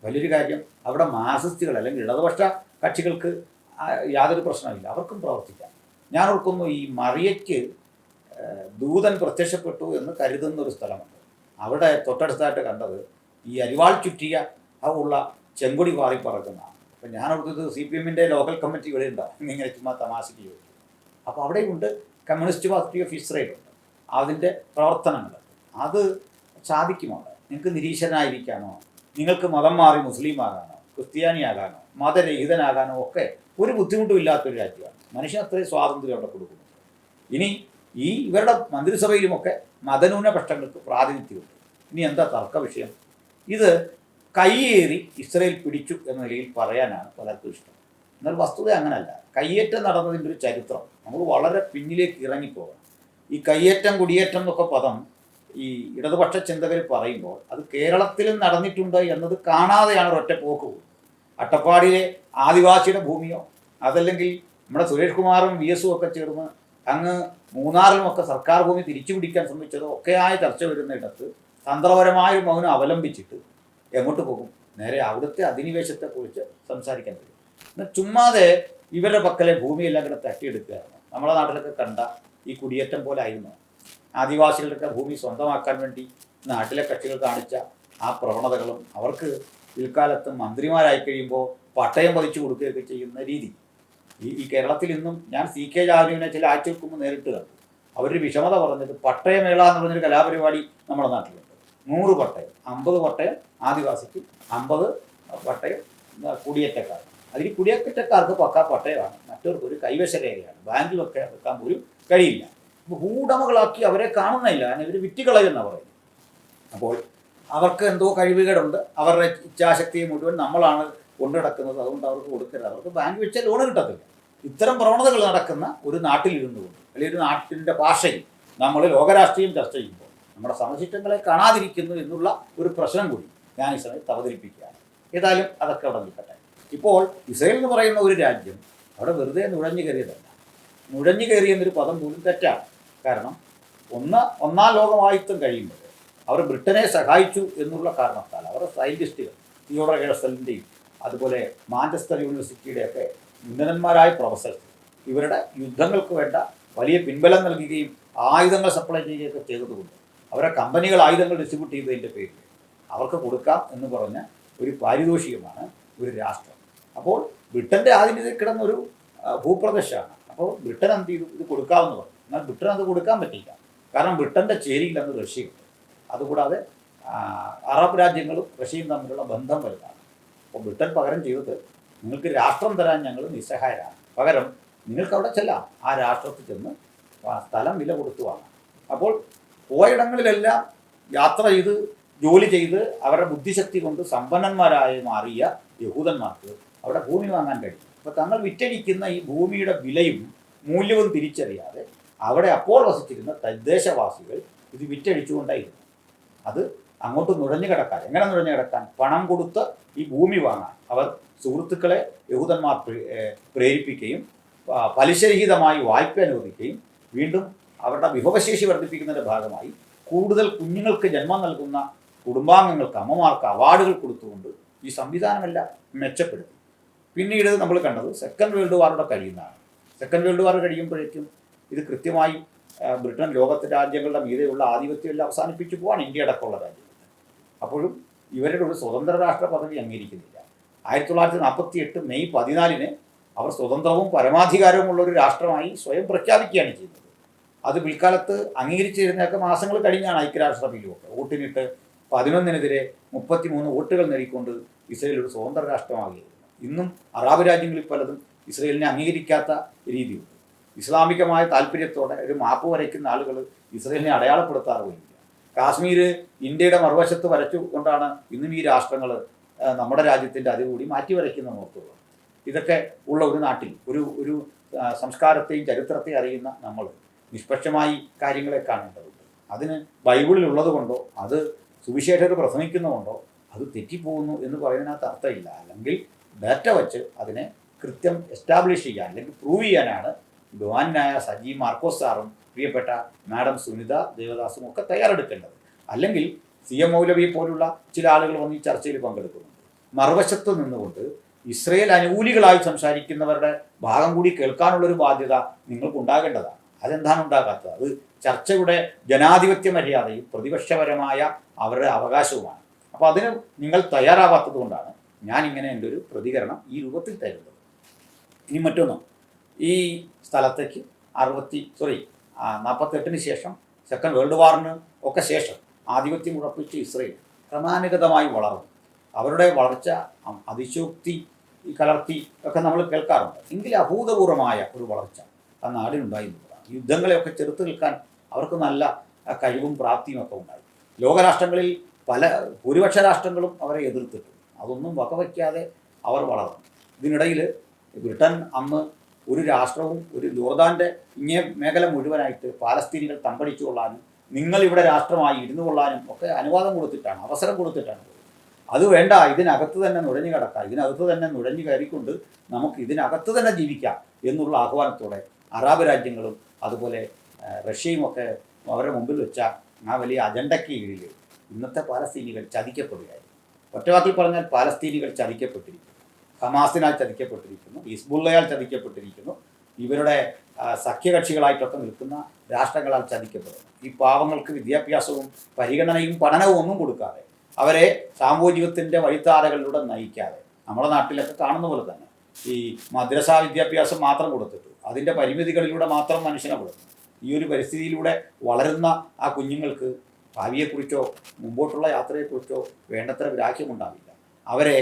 വലിയൊരു കാര്യം, അവിടെ മാർസിസ്റ്റുകൾ അല്ലെങ്കിൽ ഇടതുപക്ഷ കക്ഷികൾക്ക് യാതൊരു പ്രശ്നമില്ല, അവർക്കും പ്രവർത്തിക്കാം. ഞാൻ ഓർക്കുന്നു, ഈ മറിയയ്ക്ക് ദൂതൻ പ്രത്യക്ഷപ്പെട്ടു എന്ന് കരുതുന്ന ഒരു സ്ഥലമുണ്ട്. അവിടെ തൊട്ടടുത്തായിട്ട് കണ്ടത് ഈ അരിവാൾ ചുറ്റിയ ഉള്ള ചെങ്കൊടി പാറി പറക്കുന്നതാണ്. അപ്പം ഞാൻ ഓർത്തത് CPM-ൻ്റെ ലോക്കൽ കമ്മിറ്റി ഇവിടെ ഉണ്ടാവും എന്നിങ്ങനെ ചുമ്മാ തമാശയ്ക്ക് ചോദിച്ചു. അപ്പോൾ അവിടെയുണ്ട് കമ്മ്യൂണിസ്റ്റ് പാർട്ടി ഓഫ് ഇസ്രയേലുണ്ട്, അതിൻ്റെ പ്രവർത്തനങ്ങൾ. അത് സാധിക്കുമോ? നിങ്ങൾക്ക് നിരീശ്വരനായിരിക്കാനോ, നിങ്ങൾക്ക് മതം മാറി മുസ്ലിം ആകാനോ, ക്രിസ്ത്യാനിയാകാനോ, മതരഹിതനാകാനോ ഒക്കെ ഒരു ബുദ്ധിമുട്ടും ഇല്ലാത്തൊരു രാജ്യമാണ്. മനുഷ്യന് അത്രയും സ്വാതന്ത്ര്യം അവിടെ കൊടുക്കുന്നുണ്ട്. ഇനി ഇവരുടെ മന്ത്രിസഭയിലുമൊക്കെ മതന്യൂനപക്ഷങ്ങൾക്ക് പ്രാതിനിധ്യമുണ്ട്. ഇനി എന്താ തർക്ക വിഷയം? ഇത് കയ്യേറി ഇസ്രയേൽ പിടിച്ചു എന്ന നിലയിൽ പറയാനാണ് പലർക്കും ഇഷ്ടം. എന്നാൽ വസ്തുത അങ്ങനെയല്ല. കയ്യേറ്റം നടന്നതിൻ്റെ ഒരു ചരിത്രം നമ്മൾ വളരെ പിന്നിലേക്ക് ഇറങ്ങിപ്പോകണം. ഈ കയ്യേറ്റം കുടിയേറ്റം എന്നൊക്കെ പദം ഈ ഇടതുപക്ഷ ചിന്തകർ പറയുമ്പോൾ അത് കേരളത്തിലും നടന്നിട്ടുണ്ട് എന്നത് കാണാതെയാണ് ഒരൊറ്റ പോക്ക് പോകുന്നത്. അട്ടപ്പാടിയിലെ ആദിവാസിയുടെ ഭൂമിയോ അതല്ലെങ്കിൽ നമ്മുടെ സുരേഷ് കുമാറും VS-ഉം ഒക്കെ ചേർന്ന് അങ്ങ് മൂന്നാറിലുമൊക്കെ സർക്കാർ ഭൂമി തിരിച്ചു പിടിക്കാൻ ശ്രമിച്ചതോ ഒക്കെയായ ചർച്ച വരുന്നിടത്ത് തന്ത്രപരമായ ഒരു മൗനം അവലംബിച്ചിട്ട് എങ്ങോട്ട് പോകും? നേരെ അവിടുത്തെ അധിനിവേശത്തെക്കുറിച്ച് സംസാരിക്കാൻ കഴിയും. എന്നാൽ ചുമ്മാതെ ഇവരുടെ പക്കലെ ഭൂമിയെല്ലാം കൂടെ തട്ടിയെടുക്കുകയായിരുന്നു. നമ്മുടെ നാട്ടിലൊക്കെ കണ്ട ഈ കുടിയേറ്റം പോലെ ആയിരുന്നു. ആദിവാസികളുടെ ഭൂമി സ്വന്തമാക്കാൻ വേണ്ടി നാട്ടിലെ കക്ഷികൾ കാണിച്ച ആ പ്രവണതകളും അവർക്ക് പിൽക്കാലത്ത് മന്ത്രിമാരായി കഴിയുമ്പോൾ പട്ടയം പതിച്ചു കൊടുക്കുകയൊക്കെ ചെയ്യുന്ന രീതി ഈ കേരളത്തിൽ ഇന്നും ഞാൻ CK ജാനുവിനെ ചില ആഴ്ചകൾക്ക് മുമ്പ് നേരിട്ട് കണ്ടു. അവരൊരു വിഷമത പറഞ്ഞത് പട്ടയമേള എന്ന് പറഞ്ഞൊരു കലാപരിപാടി നമ്മുടെ നാട്ടിലുണ്ട്. 100 പട്ടയം, 50 പട്ടയം ആദിവാസിക്ക്, 50 പട്ടയം കുടിയേറ്റക്കാർ. അതിൽ കുടിയേറ്റക്കാർക്ക് പക്കാ പട്ടയമാണ്, മറ്റവർക്ക് ഒരു കൈവശ രേഖയാണ്, ബാങ്കിലൊക്കെ വെക്കാൻ പോലും കഴിയില്ല. ഭൂവുടമകളാക്കി അവരെ കാണുന്നില്ല, കാരണം ഇവർ വിറ്റുകളയെന്നാണ് പറയുന്നത്. അപ്പോൾ അവർക്ക് എന്തോ കഴിവുകേടുണ്ട്, അവരുടെ ഇച്ഛാശക്തിയെ മുഴുവൻ നമ്മളാണ് കൊണ്ടു നടക്കുന്നത്, അതുകൊണ്ട് അവർക്ക് കൊടുക്കരുത്, അവർക്ക് ബാങ്ക് വെച്ചാൽ ലോണ് കിട്ടത്തില്ല. ഇത്തരം പ്രവണതകൾ നടക്കുന്ന ഒരു നാട്ടിലിരുന്നു കൊണ്ട് അല്ലെങ്കിൽ ഒരു നാട്ടിൻ്റെ ഭാഷയിൽ നമ്മൾ ലോകരാഷ്ട്രീയം ചർച്ച ചെയ്യുമ്പോൾ നമ്മുടെ സമശിഷ്ടങ്ങളെ കാണാതിരിക്കുന്നു എന്നുള്ള ഒരു പ്രശ്നം കൂടി ഞാൻ ഈ സമയത്ത് അവതരിപ്പിക്കുകയാണ്. ഏതായാലും അതൊക്കെ അവിടെ നിൽക്കട്ടെ. ഇപ്പോൾ ഇസ്രയേൽ എന്ന് പറയുന്ന ഒരു രാജ്യം അവിടെ വെറുതെ നുഴഞ്ഞു കയറിയതല്ല. നുഴഞ്ഞു കയറിയെന്നൊരു പദം പോലും തെറ്റാണ്. കാരണം ഒന്നാം ലോകമായുദ്ധം കഴിയുമ്പോൾ അവർ ബ്രിട്ടനെ സഹായിച്ചു എന്നുള്ള കാരണത്താൽ അവരുടെ സയൻറ്റിസ്റ്റുകൾ തിയോഡർ ഹെഴ്സലിൻ്റെയും അതുപോലെ മാഞ്ചസ്റ്റർ യൂണിവേഴ്സിറ്റിയുടെയൊക്കെ ഉന്നതന്മാരായ പ്രൊഫസേഴ്സ് ഇവരുടെ യുദ്ധങ്ങൾക്ക് വേണ്ട വലിയ പിൻബലം നൽകുകയും ആയുധങ്ങൾ സപ്ലൈ ചെയ്യുകയൊക്കെ ചെയ്തതുകൊണ്ട് അവരുടെ കമ്പനികൾ ആയുധങ്ങൾ ഡിസ്ട്രിബ്യൂട്ട് ചെയ്തതിൻ്റെ പേരിൽ അവർക്ക് കൊടുക്കാം എന്ന് പറഞ്ഞ ഒരു പാരിതോഷികമാണ് ഒരു രാഷ്ട്രം. അപ്പോൾ ബ്രിട്ടൻ്റെ ആധീനതയിൽ കിടന്നൊരു ഭൂപ്രദേശമാണ്. അപ്പോൾ ബ്രിട്ടൻ എന്ത് ചെയ്തു? ഇത് കൊടുക്കാമെന്ന് പറഞ്ഞു. എന്നാൽ ബ്രിട്ടൻ അത് കൊടുക്കാൻ പറ്റില്ല. കാരണം ബ്രിട്ടൻ്റെ ചേരിയില്ലെന്ന് റഷ്യയുണ്ട്. അതുകൂടാതെ അറബ് രാജ്യങ്ങളും റഷ്യയും തമ്മിലുള്ള ബന്ധം വലുതാണ്. അപ്പോൾ ബ്രിട്ടൻ പകരം ചെയ്തത്, നിങ്ങൾക്ക് രാഷ്ട്രം തരാൻ ഞങ്ങൾ നിസ്സഹായരാണ്, പകരം നിങ്ങൾക്ക് അവിടെ ചെല്ലാം, ആ രാഷ്ട്രത്തിൽ ചെന്ന് സ്ഥലം വില കൊടുത്തു വാങ്ങാം. അപ്പോൾ പോയിടങ്ങളിലെല്ലാം യാത്ര ചെയ്ത് ജോലി ചെയ്ത് അവരുടെ ബുദ്ധിശക്തി കൊണ്ട് സമ്പന്നന്മാരായി മാറിയ യഹൂദന്മാർക്ക് അവിടെ ഭൂമി വാങ്ങാൻ കഴിയും. അപ്പോൾ തങ്ങൾ വിറ്റഴിക്കുന്ന ഈ ഭൂമിയുടെ വിലയും മൂല്യവും തിരിച്ചറിയാതെ അവിടെ അപ്പോൾ വസിച്ചിരുന്ന തദ്ദേശവാസികൾ ഇത് വിറ്റഴിച്ചുകൊണ്ടായിരുന്നു. അത് അങ്ങോട്ട് നുഴഞ്ഞു കിടക്കാൻ, എങ്ങനെ നുഴഞ്ഞു കിടക്കാൻ? പണം കൊടുത്ത് ഈ ഭൂമി വാങ്ങാൻ അവർ സുഹൃത്തുക്കളെ യഹൂദന്മാർ പ്രേരിപ്പിക്കുകയും പലിശരഹിതമായി വായ്പ അനുവദിക്കുകയും വീണ്ടും അവരുടെ വിഭവശേഷി വർദ്ധിപ്പിക്കുന്നതിൻ്റെ ഭാഗമായി കൂടുതൽ കുഞ്ഞുങ്ങൾക്ക് ജന്മം നൽകുന്ന കുടുംബാംഗങ്ങൾക്ക്, അമ്മമാർക്ക് അവാർഡുകൾ കൊടുത്തുകൊണ്ട് ഈ സംവിധാനമെല്ലാം മെച്ചപ്പെടുത്തി. പിന്നീട് നമ്മൾ കണ്ടത് സെക്കൻഡ് വേൾഡ് വാറിലൂടെ കഴിയുന്നതാണ്. സെക്കൻഡ് വേൾഡ് വാർ കഴിയുമ്പോഴേക്കും ഇത് കൃത്യമായി ബ്രിട്ടൻ ലോകത്തെ രാജ്യങ്ങളുടെ മീതെയുള്ള ആധിപത്യമെല്ലാം അവസാനിപ്പിച്ചു പോവാണ്, ഇന്ത്യ അടക്കമുള്ള രാജ്യങ്ങൾ. അപ്പോഴും ഇവരുടെ ഒരു സ്വതന്ത്ര രാഷ്ട്ര പദവി അംഗീകരിക്കുന്നില്ല. 1948 മെയ് 14 അവർ സ്വതന്ത്രവും പരമാധികാരവുമുള്ള ഒരു രാഷ്ട്രമായി സ്വയം പ്രഖ്യാപിക്കുകയാണ് ചെയ്യുന്നത്. അത് പിൽക്കാലത്ത് അംഗീകരിച്ചിരുന്നതൊക്കെ മാസങ്ങൾ കഴിഞ്ഞാണ് ഐക്യരാഷ്ട്രസഭയിലുമൊക്കെ വോട്ടിനിട്ട് 11-നെതിരെ 33 വോട്ടുകൾ നേടിക്കൊണ്ട് ഇസ്രയേൽ ഒരു സ്വതന്ത്ര രാഷ്ട്രമാകിയിരുന്നു. ഇന്നും അറബ് രാജ്യങ്ങളിൽ പലതും ഇസ്രയേലിനെ അംഗീകരിക്കാത്ത രീതിയുണ്ട്. ഇസ്ലാമികമായ താല്പര്യത്തോടെ ഒരു മാപ്പ് വരയ്ക്കുന്ന ആളുകൾ ഇസ്രയേലിനെ അടയാളപ്പെടുത്താറുമില്ല. കാശ്മീർ ഇന്ത്യയുടെ മറുവശത്ത് വരച്ചുകൊണ്ടാണ് ഇന്നും ഈ രാഷ്ട്രങ്ങൾ നമ്മുടെ രാജ്യത്തിൻ്റെ അതുകൂടി മാറ്റി വരയ്ക്കുന്ന നോക്കുക. ഇതൊക്കെ ഉള്ള ഒരു നാട്ടിൽ ഒരു സംസ്കാരത്തെയും ചരിത്രത്തെയും അറിയുന്ന നമ്മൾ നിഷ്പക്ഷമായി കാര്യങ്ങളെ കാണേണ്ടതുണ്ട്. അതിന് ബൈബിളിലുള്ളത് കൊണ്ടോ അത് സുവിശേഷകർ പ്രസംഗിക്കുന്നതുകൊണ്ടോ അത് തെറ്റിപ്പോകുന്നു എന്ന് പറയുന്നതിനകത്ത് അർത്ഥമില്ല. അല്ലെങ്കിൽ ഡാറ്റ വച്ച് അതിനെ കൃത്യം എസ്റ്റാബ്ലിഷ് ചെയ്യാൻ അല്ലെങ്കിൽ പ്രൂവ് ചെയ്യാനാണ് ബഹുമാനായ സജി മാർക്കോസ് സാറും പ്രിയപ്പെട്ട മാഡം സുനിത ദേവദാസും ഒക്കെ തയ്യാറെടുക്കേണ്ടത്. അല്ലെങ്കിൽ CM മൗലവി പോലുള്ള ചില ആളുകൾ വന്ന് ഈ ചർച്ചയിൽ പങ്കെടുക്കുന്നുണ്ട്. മറുവശത്ത് നിന്നുകൊണ്ട് ഇസ്രയേൽ അനുകൂലികളായി സംസാരിക്കുന്നവരുടെ ഭാഗം കൂടി കേൾക്കാനുള്ളൊരു ബാധ്യത നിങ്ങൾക്കുണ്ടാകേണ്ടതാണ്. അതെന്താണ് ഉണ്ടാകാത്തത്? അത് ചർച്ചയുടെ ജനാധിപത്യ മര്യാദയും പ്രതിപക്ഷപരമായ അവരുടെ അവകാശവുമാണ്. അപ്പോൾ അതിന് നിങ്ങൾ തയ്യാറാവാത്തത് കൊണ്ടാണ് ഞാനിങ്ങനെ എൻ്റെ ഒരു പ്രതികരണം ഈ രൂപത്തിൽ തരുന്നത്. ഇനി മറ്റൊന്ന്, ഈ സ്ഥലത്തേക്ക് 48-ന് ശേഷം സെക്കൻഡ് വേൾഡ് വാറിന് ഒക്കെ ശേഷം ആധിപത്യം ഉറപ്പിച്ച് ഇസ്രയേൽ ക്രമാനുഗതമായി വളർന്നു. അവരുടെ വളർച്ച അതിശോക്തി കലർത്തി ഒക്കെ നമ്മൾ കേൾക്കാറുണ്ട്. എങ്കിലും അഭൂതപൂർവമായ ഒരു വളർച്ച ആ നാടിനുണ്ടായിരുന്നതാണ്. യുദ്ധങ്ങളെയൊക്കെ ചെറുത്ത് നിൽക്കാൻ അവർക്ക് നല്ല കഴിവും പ്രാപ്തിയും ഒക്കെ ഉണ്ടായി. ലോകരാഷ്ട്രങ്ങളിൽ ഭൂരിപക്ഷ രാഷ്ട്രങ്ങളും അവരെ എതിർത്തിട്ടുണ്ട്. അതൊന്നും വകവയ്ക്കാതെ അവർ വളർന്നു. ഇതിനിടയിൽ ബ്രിട്ടൻ അന്ന് ഒരു രാഷ്ട്രവും ഒരു ജോർദാൻ്റെ ഇങ്ങേ മേഖല മുഴുവനായിട്ട് പാലസ്തീനികൾ തമ്പടിച്ചു കൊള്ളാനും നിങ്ങളിവിടെ രാഷ്ട്രമായി ഇരുന്നു കൊള്ളാനും ഒക്കെ അനുവാദം കൊടുത്തിട്ടാണ്, അവസരം കൊടുത്തിട്ടാണ്. അത് വേണ്ട, ഇതിനകത്ത് തന്നെ നുഴഞ്ഞു കിടക്കാം, ഇതിനകത്ത് തന്നെ നുഴഞ്ഞു കയറിക്കൊണ്ട് നമുക്ക് ഇതിനകത്ത് തന്നെ ജീവിക്കാം എന്നുള്ള ആഹ്വാനത്തോടെ അറബ് രാജ്യങ്ങളും അതുപോലെ റഷ്യയും ഒക്കെ അവരുടെ മുമ്പിൽ വെച്ച ആ വലിയ അജണ്ടയ്ക്ക് കീഴിൽ ഇന്നത്തെ പാലസ്തീനികൾ ചതിക്കപ്പെടുകയായിരുന്നു. ഒറ്റവാക്കിൽ പറഞ്ഞാൽ പാലസ്തീനികൾ ചതിക്കപ്പെട്ടിരിക്കുന്നു. ഹമാസിനാൽ ചതിക്കപ്പെട്ടിരിക്കുന്നു, ഹിസ്ബുള്ളയാൽ ചതിക്കപ്പെട്ടിരിക്കുന്നു, ഇവരുടെ സഖ്യകക്ഷികളായിട്ടൊക്കെ നിൽക്കുന്ന രാഷ്ട്രങ്ങളാൽ ചതിക്കപ്പെടുന്നു. ഈ പാവങ്ങൾക്ക് വിദ്യാഭ്യാസവും പരിഗണനയും പഠനവും ഒന്നും കൊടുക്കാതെ, അവരെ സാമൂഹികത്തിൻ്റെ വഴിത്താരകളിലൂടെ നയിക്കാതെ, നമ്മുടെ നാട്ടിലൊക്കെ കാണുന്ന പോലെ തന്നെ ഈ മദ്രസാ വിദ്യാഭ്യാസം മാത്രം കൊടുത്തിട്ട് അതിൻ്റെ പരിമിതികളിലൂടെ മാത്രം മനുഷ്യനെ കൊടുക്കുന്നു. ഈ ഒരു പരിസ്ഥിതിയിലൂടെ വളരുന്ന ആ കുഞ്ഞുങ്ങൾക്ക് ഭാവിയെക്കുറിച്ചോ മുമ്പോട്ടുള്ള യാത്രയെക്കുറിച്ചോ വേണ്ടത്ര ഗ്രാഹ്യമുണ്ടാവില്ല. അവരെ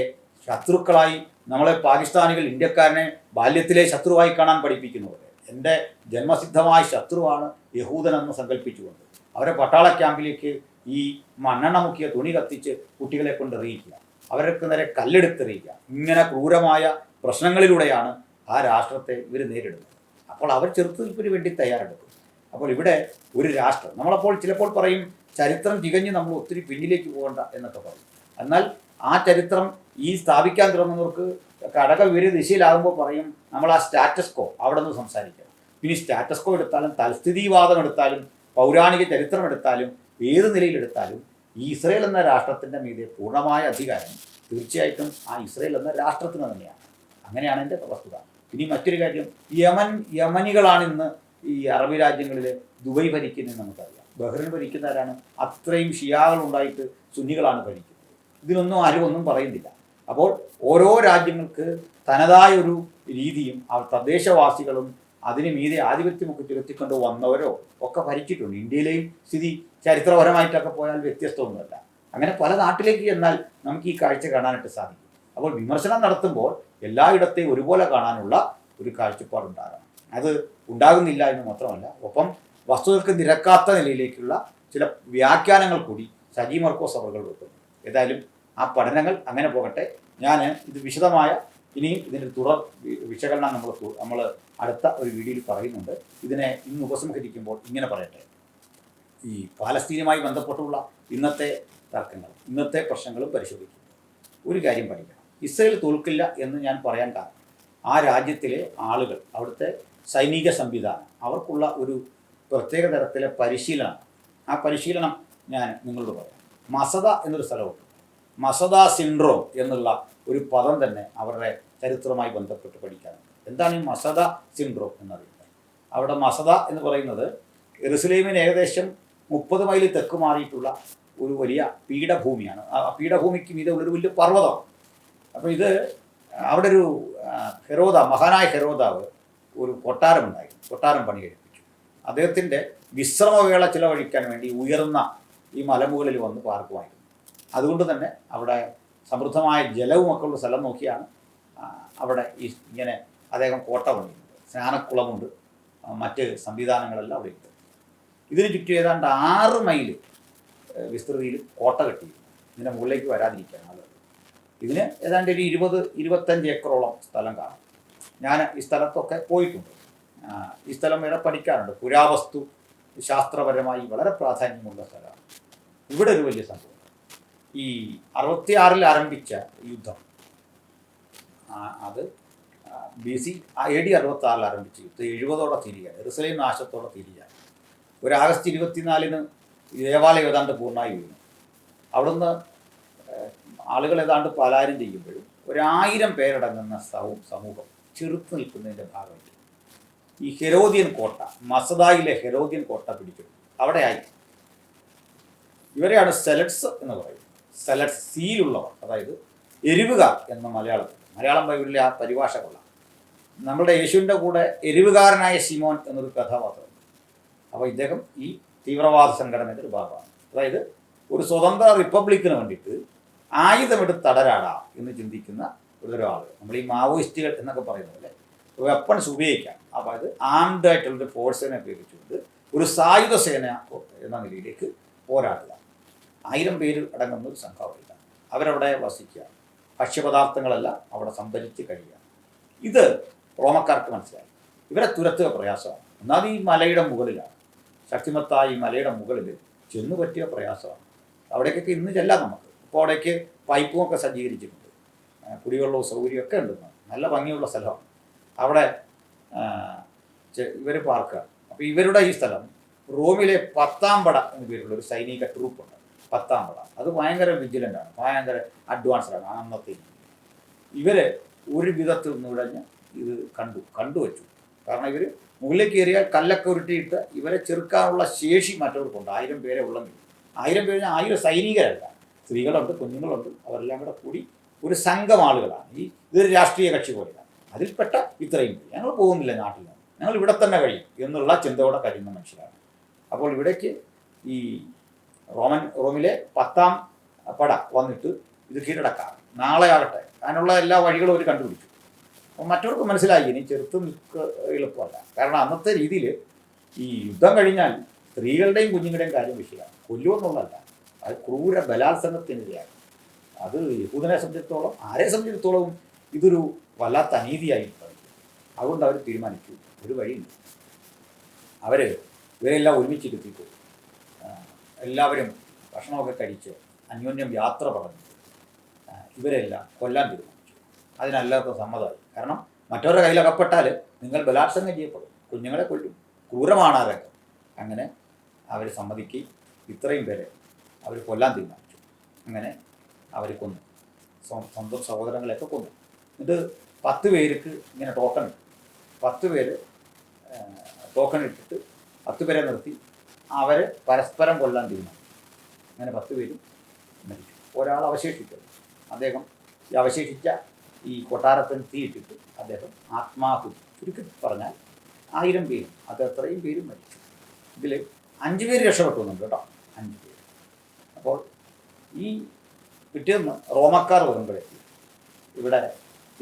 ശത്രുക്കളായി, നമ്മളെ പാകിസ്ഥാനികൾ ഇന്ത്യക്കാരനെ ബാല്യത്തിലെ ശത്രുവായി കാണാൻ പഠിപ്പിക്കുന്നവരെ, എൻ്റെ ജന്മസിദ്ധമായ ശത്രുവാണ് യഹൂദനെന്ന് സങ്കല്പിച്ചുകൊണ്ട് അവരെ പട്ടാള ക്യാമ്പിലേക്ക് ഈ മണ്ണെണ്ണ മുക്കിയ തുണി കത്തിച്ച് കുട്ടികളെ കൊണ്ട് എറിയിക്കുക, അവർക്ക് നേരെ കല്ലെടുത്തെറിയിക്കുക. ഇങ്ങനെ ക്രൂരമായ പ്രശ്നങ്ങളിലൂടെയാണ് ആ രാഷ്ട്രത്തെ ഇവർ നേരിടുന്നത്. അപ്പോൾ അവർ ചെറുത്തുനിൽപ്പിന് വേണ്ടി തയ്യാറെടുക്കും. അപ്പോൾ ഇവിടെ ഒരു രാഷ്ട്രം, നമ്മളപ്പോൾ ചിലപ്പോൾ പറയും ചരിത്രം തികഞ്ഞ് നമ്മൾ ഒത്തിരി പിന്നിലേക്ക് പോകണ്ട എന്നൊക്കെ പറയും. എന്നാൽ ആ ചരിത്രം ഈ സ്ഥാപിക്കാൻ തുടങ്ങുന്നവർക്ക് ഘടകവിപരീത ദിശയിലാകുമ്പോൾ പറയും നമ്മൾ ആ സ്റ്റാറ്റസ് കോ അവിടെ നിന്ന് സംസാരിക്കണം. ഇനി സ്റ്റാറ്റസ് കോ എടുത്താലും തൽസ്ഥിതിവാദം എടുത്താലും പൗരാണിക ചരിത്രം എടുത്താലും ഏത് നിലയിലെടുത്താലും ഈ ഇസ്രയേൽ എന്ന രാഷ്ട്രത്തിൻ്റെ മീതെ പൂർണ്ണമായ അധികാരം തീർച്ചയായിട്ടും ആ ഇസ്രയേൽ എന്ന രാഷ്ട്രത്തിന് തന്നെയാണ്. അങ്ങനെയാണ് എൻ്റെ വസ്തുത. ഇനി മറ്റൊരു കാര്യം, യമനികളാണ് ഇന്ന് ഈ അറബ് രാജ്യങ്ങളിൽ ദുബൈ ഭരിക്കുന്നതെന്ന് നമുക്കറിയാം. ബഹ്റിൻ ഭരിക്കുന്നവരാണ്. അത്രയും ഷിയാകൾ ഉണ്ടായിട്ട് സുന്നികളാണ് ഭരിക്കുന്നത്. ഇതിനൊന്നും ആരും ഒന്നും പറയുന്നില്ല. അപ്പോൾ ഓരോ രാജ്യങ്ങൾക്ക് തനതായൊരു രീതിയും അവർ തദ്ദേശവാസികളും അതിന് മീതെ ആധിപത്യമൊക്കെ ചെലുത്തിക്കൊണ്ട് വന്നവരോ ഒക്കെ ഭരിച്ചിട്ടുണ്ട്. ഇന്ത്യയിലെയും സ്ഥിതി ചരിത്രപരമായിട്ടൊക്കെ പോയാൽ വ്യത്യസ്തമൊന്നുമല്ല. അങ്ങനെ പല നാട്ടിലേക്ക് ചെന്നാൽ നമുക്ക് ഈ കാഴ്ച കാണാനായിട്ട് സാധിക്കും. അപ്പോൾ വിമർശനം നടത്തുമ്പോൾ എല്ലായിടത്തെയും ഒരുപോലെ കാണാനുള്ള ഒരു കാഴ്ചപ്പാടുണ്ടാകണം. അത് ഉണ്ടാകുന്നില്ല എന്ന് മാത്രമല്ല, ഒപ്പം വസ്തുതകൾക്ക് നിരക്കാത്ത നിലയിലേക്കുള്ള ചില വ്യാഖ്യാനങ്ങൾ കൂടി സജി മാർക്കോസ് അവർ വെക്കുന്നു. ഏതായാലും ആ പഠനങ്ങൾ അങ്ങനെ പോകട്ടെ. ഞാൻ ഇത് വിശദമായ ഇനിയും ഇതിൻ്റെ തുടർ വിശകലനം നമ്മൾ അടുത്ത ഒരു വീഡിയോയിൽ പറയുന്നുണ്ട്. ഇതിനെ ഇന്ന് ഉപസംഹരിക്കുമ്പോൾ ഇങ്ങനെ പറയട്ടെ, ഈ പാലസ്തീനുമായി ബന്ധപ്പെട്ടുള്ള ഇന്നത്തെ തർക്കങ്ങൾ, ഇന്നത്തെ പ്രശ്നങ്ങളും പരിശോധിക്കും. ഒരു കാര്യം പഠിക്കണം, ഇസ്രയേൽ തോൽക്കില്ല എന്ന് ഞാൻ പറയാൻ കാരണം ആ രാജ്യത്തിലെ ആളുകൾ, അവിടുത്തെ സൈനിക സംവിധാനം, അവർക്കുള്ള ഒരു പ്രത്യേക തരത്തിലെ പരിശീലനം. ആ പരിശീലനം ഞാൻ നിങ്ങളോട് പറയാം. മസദ എന്നൊരു സ്ഥലമുണ്ട്. മസദ സിൻഡ്രോം എന്നുള്ള ഒരു പദം തന്നെ അവരുടെ ചരിത്രവുമായി ബന്ധപ്പെട്ട് പഠിക്കാനുണ്ട്. എന്താണ് ഈ മസദ സിൻഡ്രോം എന്നറിയുന്നത്? അവിടെ മസദ എന്ന് പറയുന്നത് യെരുസലേമിന് ഏകദേശം 30 മൈൽ തെക്ക് മാറിയിട്ടുള്ള ഒരു വലിയ പീഠഭൂമിയാണ്. ആ പീഠഭൂമിക്ക് മീതെ ഉള്ളൊരു വലിയ പർവ്വതമാണ്. അപ്പോൾ ഇത് അവിടെ ഒരു മഹാനായ ഹെരോദാവ് ഒരു കൊട്ടാരമുണ്ടായിരുന്നു. കൊട്ടാരം പണി കഴിപ്പിച്ചു. അദ്ദേഹത്തിൻ്റെ വിശ്രമവേള ചിലവഴിക്കാൻ വേണ്ടി ഉയർന്ന ഈ മലമുകളിൽ വന്ന് പാർക്കുമായിരുന്നു. അതുകൊണ്ട് തന്നെ അവിടെ സമൃദ്ധമായ ജലവുമൊക്കെ ഉള്ള സ്ഥലം നോക്കിയാണ് അവിടെ ഇങ്ങനെ അദ്ദേഹം കോട്ട പണിയുന്നത്. സ്നാനക്കുളമുണ്ട്, മറ്റ് സംവിധാനങ്ങളെല്ലാം അവിടെ ഉണ്ട്. ഇതിന് ചുറ്റും ഏതാണ്ട് 6 മൈൽ വിസ്തൃതിയിൽ കോട്ട കെട്ടിയിരുന്നു, ഇതിൻ്റെ മുകളിലേക്ക് വരാതിരിക്കാൻ ആളുകൾ. ഇതിന് ഏതാണ്ട് ഒരു 20-25 ഏക്കറോളം സ്ഥലം കാണും. ഞാൻ ഈ സ്ഥലത്തൊക്കെ പോയിട്ടുണ്ട്. ഈ സ്ഥലം വരെ പഠിക്കാറുണ്ട്. പുരാവസ്തു ശാസ്ത്രപരമായി വളരെ പ്രാധാന്യമുള്ള സ്ഥലമാണ്. ഇവിടെ ഒരു വലിയ സംഭവം, ഈ 66 ആരംഭിച്ച യുദ്ധം, അത് BC AD 66 ആരംഭിച്ച യുദ്ധം 70ഓടെ തീരുകയാണ്. യെരുസലേം നാശത്തോടെ തീരുകയാണ്. ഒരു ആഗസ്റ്റ് 24 ദേവാലയം ഏതാണ്ട് പൂർണ്ണമായി വീണു. അവിടുന്ന് ആളുകൾ ഏതാണ്ട് പലായനം ചെയ്യുമ്പോഴും 1000 പേരടങ്ങുന്ന സമൂഹം ചെറുത്ത് നിൽക്കുന്നതിൻ്റെ ഭാഗമായിട്ട് ഈ ഹെരോദിയൻ കോട്ട, മസദായിലെ ഹെരോദിയൻ കോട്ട പിടിച്ചെടുത്തു. അവിടെയായി ഇവരെയാണ് സെലറ്റ്സ് എന്ന് പറയുന്നത്. സെലറ്റ്സ്, സീലുള്ളവർ, അതായത് എരിവുകാർ എന്ന മലയാളം ബൈബിളിലെ ആ പരിഭാഷ കൊള്ളാം. നമ്മുടെ യേശുവിൻ്റെ കൂടെ എരിവുകാരനായ ശിമോൻ എന്നൊരു കഥാപാത്രമുണ്ട്. അപ്പോൾ ഇദ്ദേഹം ഈ തീവ്രവാദ സംഘടനയുടെ ഒരു ഭാഗമാണ്. അതായത് ഒരു സ്വതന്ത്ര റിപ്പബ്ലിക്കിന് വേണ്ടിയിട്ട് ആയുധമെടുത്ത് തടരാടാം എന്ന് ചിന്തിക്കുന്ന ഒരാൾ. നമ്മൾ ഈ മാവോയിസ്റ്റുകൾ എന്നൊക്കെ പറയുന്ന പോലെ വെപ്പൺസ് ഉപയോഗിക്കാം. അപ്പോൾ അത് ആംഡ് ആയിട്ടുള്ളൊരു ഫോഴ്സിനെ ഉപയോഗിച്ചുകൊണ്ട് ഒരു സായുധ സേന എന്ന നിലയിലേക്ക് പോരാടുക. 1000 പേര് അടങ്ങുന്ന ഒരു സംഘമില്ല. അവരവിടെ വസിക്കുക, ഭക്ഷ്യപദാർത്ഥങ്ങളെല്ലാം അവിടെ സംഭരിച്ച് കഴിയുക. ഇത് റോമക്കാർക്ക് മനസ്സിലായി. ഇവരെ തുരത്തുക പ്രയാസമാണ്. ഒന്നാമത് ഈ മലയുടെ മുകളിലാണ്, ശക്തിമത്തായ ഈ മലയുടെ മുകളിൽ ചെന്നു പറ്റിയ പ്രയാസമാണ്. അവിടേക്കൊക്കെ ഇന്ന് ചെല്ലാം നമുക്ക്. ഇപ്പോൾ അവിടേക്ക് പൈപ്പും ഒക്കെ സജ്ജീകരിച്ചിട്ടുണ്ട്, കുടിവെള്ളവും സൗകര്യമൊക്കെ ഉണ്ടെന്ന്. നല്ല ഭംഗിയുള്ള സ്ഥലമാണ്. അവിടെ ഇവർ പാർക്കുക. അപ്പോൾ ഇവരുടെ ഈ സ്ഥലം റോമിലെ 10ാം പട എന്ന പേരുള്ള ഒരു സൈനിക ട്രൂപ്പുണ്ട്. 10ാം പട അത് ഭയങ്കര വിജിലൻ്റാണ്, ഭയങ്കര അഡ്വാൻസ്ഡാണ് അന്നത്തെ. ഇവർ ഒരു വിധത്തിൽ നുഴഞ്ഞ് ഇത് കണ്ടുവച്ചു. കാരണം ഇവർ മുകളിലേക്ക് കയറിയാൽ കല്ലൊക്കെ ഉരുട്ടിയിട്ട് ഇവരെ ചെറുക്കാനുള്ള ശേഷി മറ്റവർക്കുണ്ട്. 1000 പേരെ ഉള്ളെങ്കിൽ, 1000 പേര് 1000 സൈനികരല്ല, സ്ത്രീകളുണ്ട്, കുഞ്ഞുങ്ങളുണ്ട്. അവരെല്ലാം കൂടെ കൂടി ഒരു സംഘം ആളുകളാണ്. ഇതൊരു രാഷ്ട്രീയ കക്ഷി പോലെയാണ്. അതിൽപ്പെട്ട ഇത്രയും പേര് ഞങ്ങൾ പോകുന്നില്ല നാട്ടിൽ നിന്ന്, ഞങ്ങൾ ഇവിടെ തന്നെ കഴിയും എന്നുള്ള ചിന്തയോടെ കഴിയുന്ന മനുഷ്യരാണ്. അപ്പോൾ ഇവിടേക്ക് ഈ റോമിലെ 10ാം പട വന്നിട്ട് ഇത് കീഴടക്കാം, നാളെ ആകട്ടെ, അതിനുള്ള എല്ലാ വഴികളും അവർ കണ്ടുപിടിച്ചു. അപ്പം മറ്റവർക്ക് മനസ്സിലായി ഇനി ചെറുത്ത് നിൽക്കുക എളുപ്പമല്ല. കാരണം അന്നത്തെ രീതിയിൽ ഈ യുദ്ധം കഴിഞ്ഞാൽ സ്ത്രീകളുടെയും കുഞ്ഞുങ്ങളുടെയും കാര്യം വിഷയമാണ്. കൊല്ലുമെന്നുള്ളതല്ല, അത് ക്രൂര ബലാത്സംഗത്തിനെതിരെയാണ്. അത് യഹൂദനെ സംബന്ധിച്ചിടത്തോളം, ആരെ സംബന്ധിച്ചിടത്തോളവും ഇതൊരു വല്ലാത്ത അനീതിയായി പറയും. അതുകൊണ്ട് അവർ തീരുമാനിച്ചു ഒരു വഴിയുണ്ട്. അവർ ഇവരെല്ലാം ഒരുമിച്ചിരുത്തിയിട്ട് എല്ലാവരും ഭക്ഷണമൊക്കെ കഴിച്ച് അന്യോന്യം യാത്ര പറഞ്ഞു ഇവരെല്ലാം കൊല്ലാൻ തീരുമാനിച്ചു. അതിനല്ലാത്ത സമ്മതമായി. കാരണം മറ്റവരുടെ കയ്യിലകപ്പെട്ടാൽ നിങ്ങൾ ബലാത്സംഗം ചെയ്യപ്പെടും, കുഞ്ഞുങ്ങളെ കൊല്ലും, ക്രൂരമാണ് ആ രംഗം. അങ്ങനെ അവർ സമ്മതിക്കുകയും ഇത്രയും പേരെ അവർ കൊല്ലാൻ തീരുമാനിച്ചു. അങ്ങനെ അവർ കൊന്നു, സ്വന്തം സഹോദരങ്ങളെയൊക്കെ കൊന്നു. ഇത് 10 പേർക്ക് ഇങ്ങനെ ടോക്കൺ ഇട്ടു. 10 പേര് ടോക്കൺ ഇട്ടിട്ട് 10 പേരെ നിർത്തി അവരെ പരസ്പരം കൊല്ലാൻ തീരുമാനിച്ചു. അങ്ങനെ 10 പേരും മരിച്ചു. ഒരാൾ അവശേഷിച്ചത്. അദ്ദേഹം ഈ അവശേഷിച്ച ഈ കൊട്ടാരത്തിന് തീയിട്ടിട്ട് അദ്ദേഹം ആത്മാഹുതി, ചുരുക്കി പറഞ്ഞാൽ 1000 പേരും, അത് എത്രയും പേരും മരിച്ചു. ഇതിൽ 5 പേര് രക്ഷപ്പെട്ടുന്നുണ്ട് കേട്ടോ, 5 പേര്. അപ്പോൾ ഈ പിറ്റേന്ന് റോമക്കാർ വരുമ്പോഴേക്ക് ഇവിടെ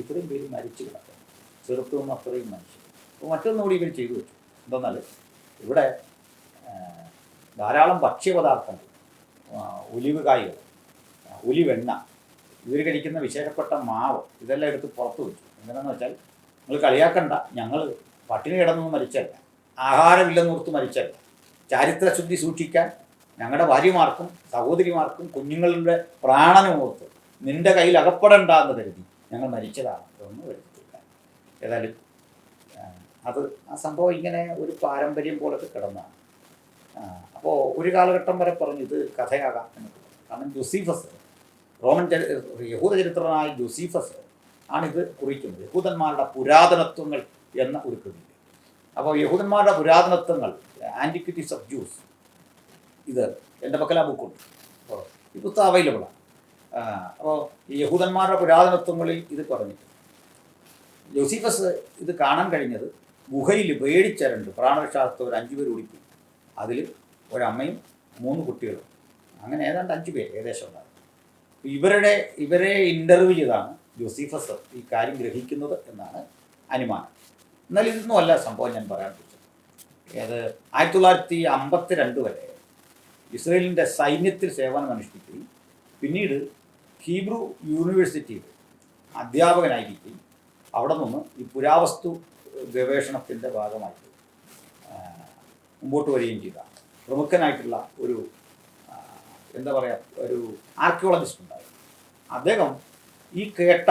ഇത്രയും പേര് മരിച്ചു കിടക്കും, ചെറുത്തുനിന്ന് അത്രയും മനുഷ്യർ. അപ്പോൾ മറ്റൊന്നുകൂടി ഇവർ ചെയ്തു വെച്ചു. എന്തെന്നാൽ ഇവിടെ ധാരാളം ഭക്ഷ്യപദാർത്ഥങ്ങൾ, ഒലിവ് കായ്കൾ, ഒലിവെണ്ണ, ഇവർ കഴിക്കുന്ന വിശേഷപ്പെട്ട മാവ്, ഇതെല്ലാം എടുത്ത് പുറത്ത് വെച്ചു. എന്താണെന്ന് വെച്ചാൽ നിങ്ങൾ കളിയാക്കണ്ട, ഞങ്ങൾ പട്ടിണി കിടന്നൊന്നും മരിച്ചല്ല, ആഹാരമില്ലെന്നോർത്ത് മരിച്ചല്ല, ചാരിത്രശുദ്ധി സൂക്ഷിക്കാൻ ഞങ്ങളുടെ ഭാര്യമാർക്കും സഹോദരിമാർക്കും കുഞ്ഞുങ്ങളുടെ പ്രാണനുമോർത്ത് നിന്റെ കയ്യിൽ അകപ്പെടണ്ട എന്ന് കരുതി ഞങ്ങൾ മരിച്ചതാണ്, അതൊന്നും വരുത്തില്ല. ഏതായാലും അത് ആ സംഭവം ഇങ്ങനെ ഒരു പാരമ്പര്യം പോലൊക്കെ കിടന്നതാണ്. അപ്പോൾ ഒരു കാലഘട്ടം വരെ പറഞ്ഞു ഇത് കഥയാകാം എന്നൊക്കെ. കാരണം ജോസീഫസ്, യഹൂദ ചരിത്രനായ ജോസീഫസ് ആണിത് കുറിക്കുന്നത്. യഹൂദന്മാരുടെ പുരാതനത്വങ്ങൾ എന്ന ഒരു കൃതി. അപ്പോൾ യഹൂദന്മാരുടെ പുരാതനത്വങ്ങൾ, ആൻറ്റിക്വിറ്റീസ് ഓഫ് ജ്യൂസ്, ഇത് എൻ്റെ പക്കൽ ആ ബുക്കുണ്ട്. അപ്പോൾ ഈ പുസ്തകം അവൈലബിളാണ്. അപ്പോൾ ഈ യഹൂദന്മാരുടെ പുരാതനത്വങ്ങളിൽ ഇത് പറഞ്ഞിട്ട് ജോസീഫസ് ഇത് കാണാൻ കഴിഞ്ഞത് ഗുഹയിൽ പേടിച്ചരണ്ട് പ്രാണരക്ഷാർത്ഥ ഒരു 5 പേർ ഓടിപ്പോയി. അതിൽ ഒരമ്മയും 3 കുട്ടികളും, അങ്ങനെ ഏതാണ്ട് 5 പേര് ഏകദേശം ഉണ്ടാകും. ഇവരെ ഇൻ്റർവ്യൂ ചെയ്താണ് ജോസീഫസ് ഈ കാര്യം ഗ്രഹിക്കുന്നത് എന്നാണ് അനുമാനം. എന്നാൽ ഇതൊന്നും അല്ല സംഭവം ഞാൻ പറയാൻ പറ്റും. അത് 1952 വരെ ഇസ്രയേലിൻ്റെ സൈന്യത്തിൽ സേവനം അനുഷ്ഠിക്കുകയും പിന്നീട് ഹീബ്രു യൂണിവേഴ്സിറ്റിയിൽ അധ്യാപകനായിരിക്കുകയും അവിടെ നിന്ന് ഈ പുരാവസ്തു ഗവേഷണത്തിൻ്റെ ഭാഗമായിട്ട് മുമ്പോട്ട് വരികയും ചെയ്ത പ്രമുഖനായിട്ടുള്ള ഒരു എന്താ പറയുക, ഒരു ആർക്കിയോളജിസ്റ്റ് ഉണ്ടായി. അദ്ദേഹം ഈ കേട്ട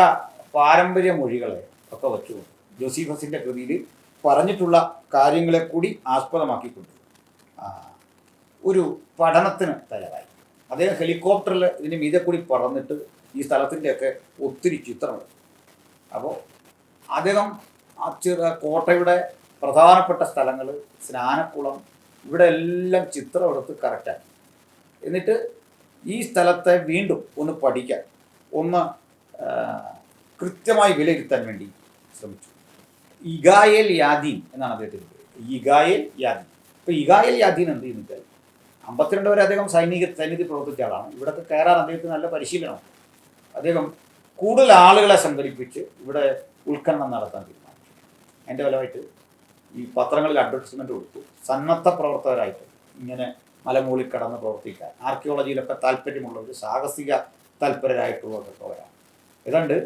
പാരമ്പര്യ മൊഴികളെ ഒക്കെ വെച്ചുകൊണ്ട് ജോസീഫസിൻ്റെ കൃതിയിൽ പറഞ്ഞിട്ടുള്ള കാര്യങ്ങളെ കൂടി ആസ്പദമാക്കിക്കൊണ്ട് ഒരു പഠനത്തിന് തയ്യാറായി. അദ്ദേഹം ഹെലികോപ്റ്ററിൽ ഇതിന് മീതെ കൂടി പറന്നിട്ട് ഈ സ്ഥലത്തിൻ്റെയൊക്കെ ഒത്തിരി ചിത്രമെടുത്തു. അപ്പോൾ അദ്ദേഹം കോട്ടയുടെ പ്രധാനപ്പെട്ട സ്ഥലങ്ങൾ, സ്നാനക്കുളം, ഇവിടെ എല്ലാം ചിത്രമെടുത്ത് കറക്റ്റാക്കി. എന്നിട്ട് ഈ സ്ഥലത്തെ വീണ്ടും ഒന്ന് പഠിക്കാൻ, ഒന്ന് കൃത്യമായി വിലയിരുത്താൻ വേണ്ടി ശ്രമിച്ചു. ഇഗായേൽ യാദീൻ എന്നാണ് അദ്ദേഹത്തിൻ്റെ പേര്. ഇഗായേൽ യാദീൻ. ഇപ്പോൾ ഇഗായേൽ യാദീൻ എന്ത് ചെയ്യുന്നില്ല, 52 വരെ അദ്ദേഹം സൈന്യത്തിൽ പ്രവർത്തിച്ച ആളാണ്. ഇവിടൊക്കെ കയറാൻ അദ്ദേഹത്തിന് നല്ല പരിശീലനമാണ്. അദ്ദേഹം കൂടുതൽ ആളുകളെ സംഘടിപ്പിച്ച് ഇവിടെ ഉത്ഖനനം നടത്താൻ തീരുമാനിച്ചു. അതിൻ്റെ ഫലമായിട്ട് ഈ പത്രങ്ങളിൽ അഡ്വർടൈസ്മെൻറ്റ് കൊടുത്തു. സന്നദ്ധ പ്രവർത്തകരായിട്ട് ഇങ്ങനെ മലമൂളിൽ കടന്ന് പ്രവർത്തിക്കാൻ ആർക്കിയോളജിയിലൊക്കെ താല്പര്യമുള്ളവർ, സാഹസിക താല്പര്യരായിട്ടുള്ളവരൊക്കെ വരാം. ഏതാണ്ട്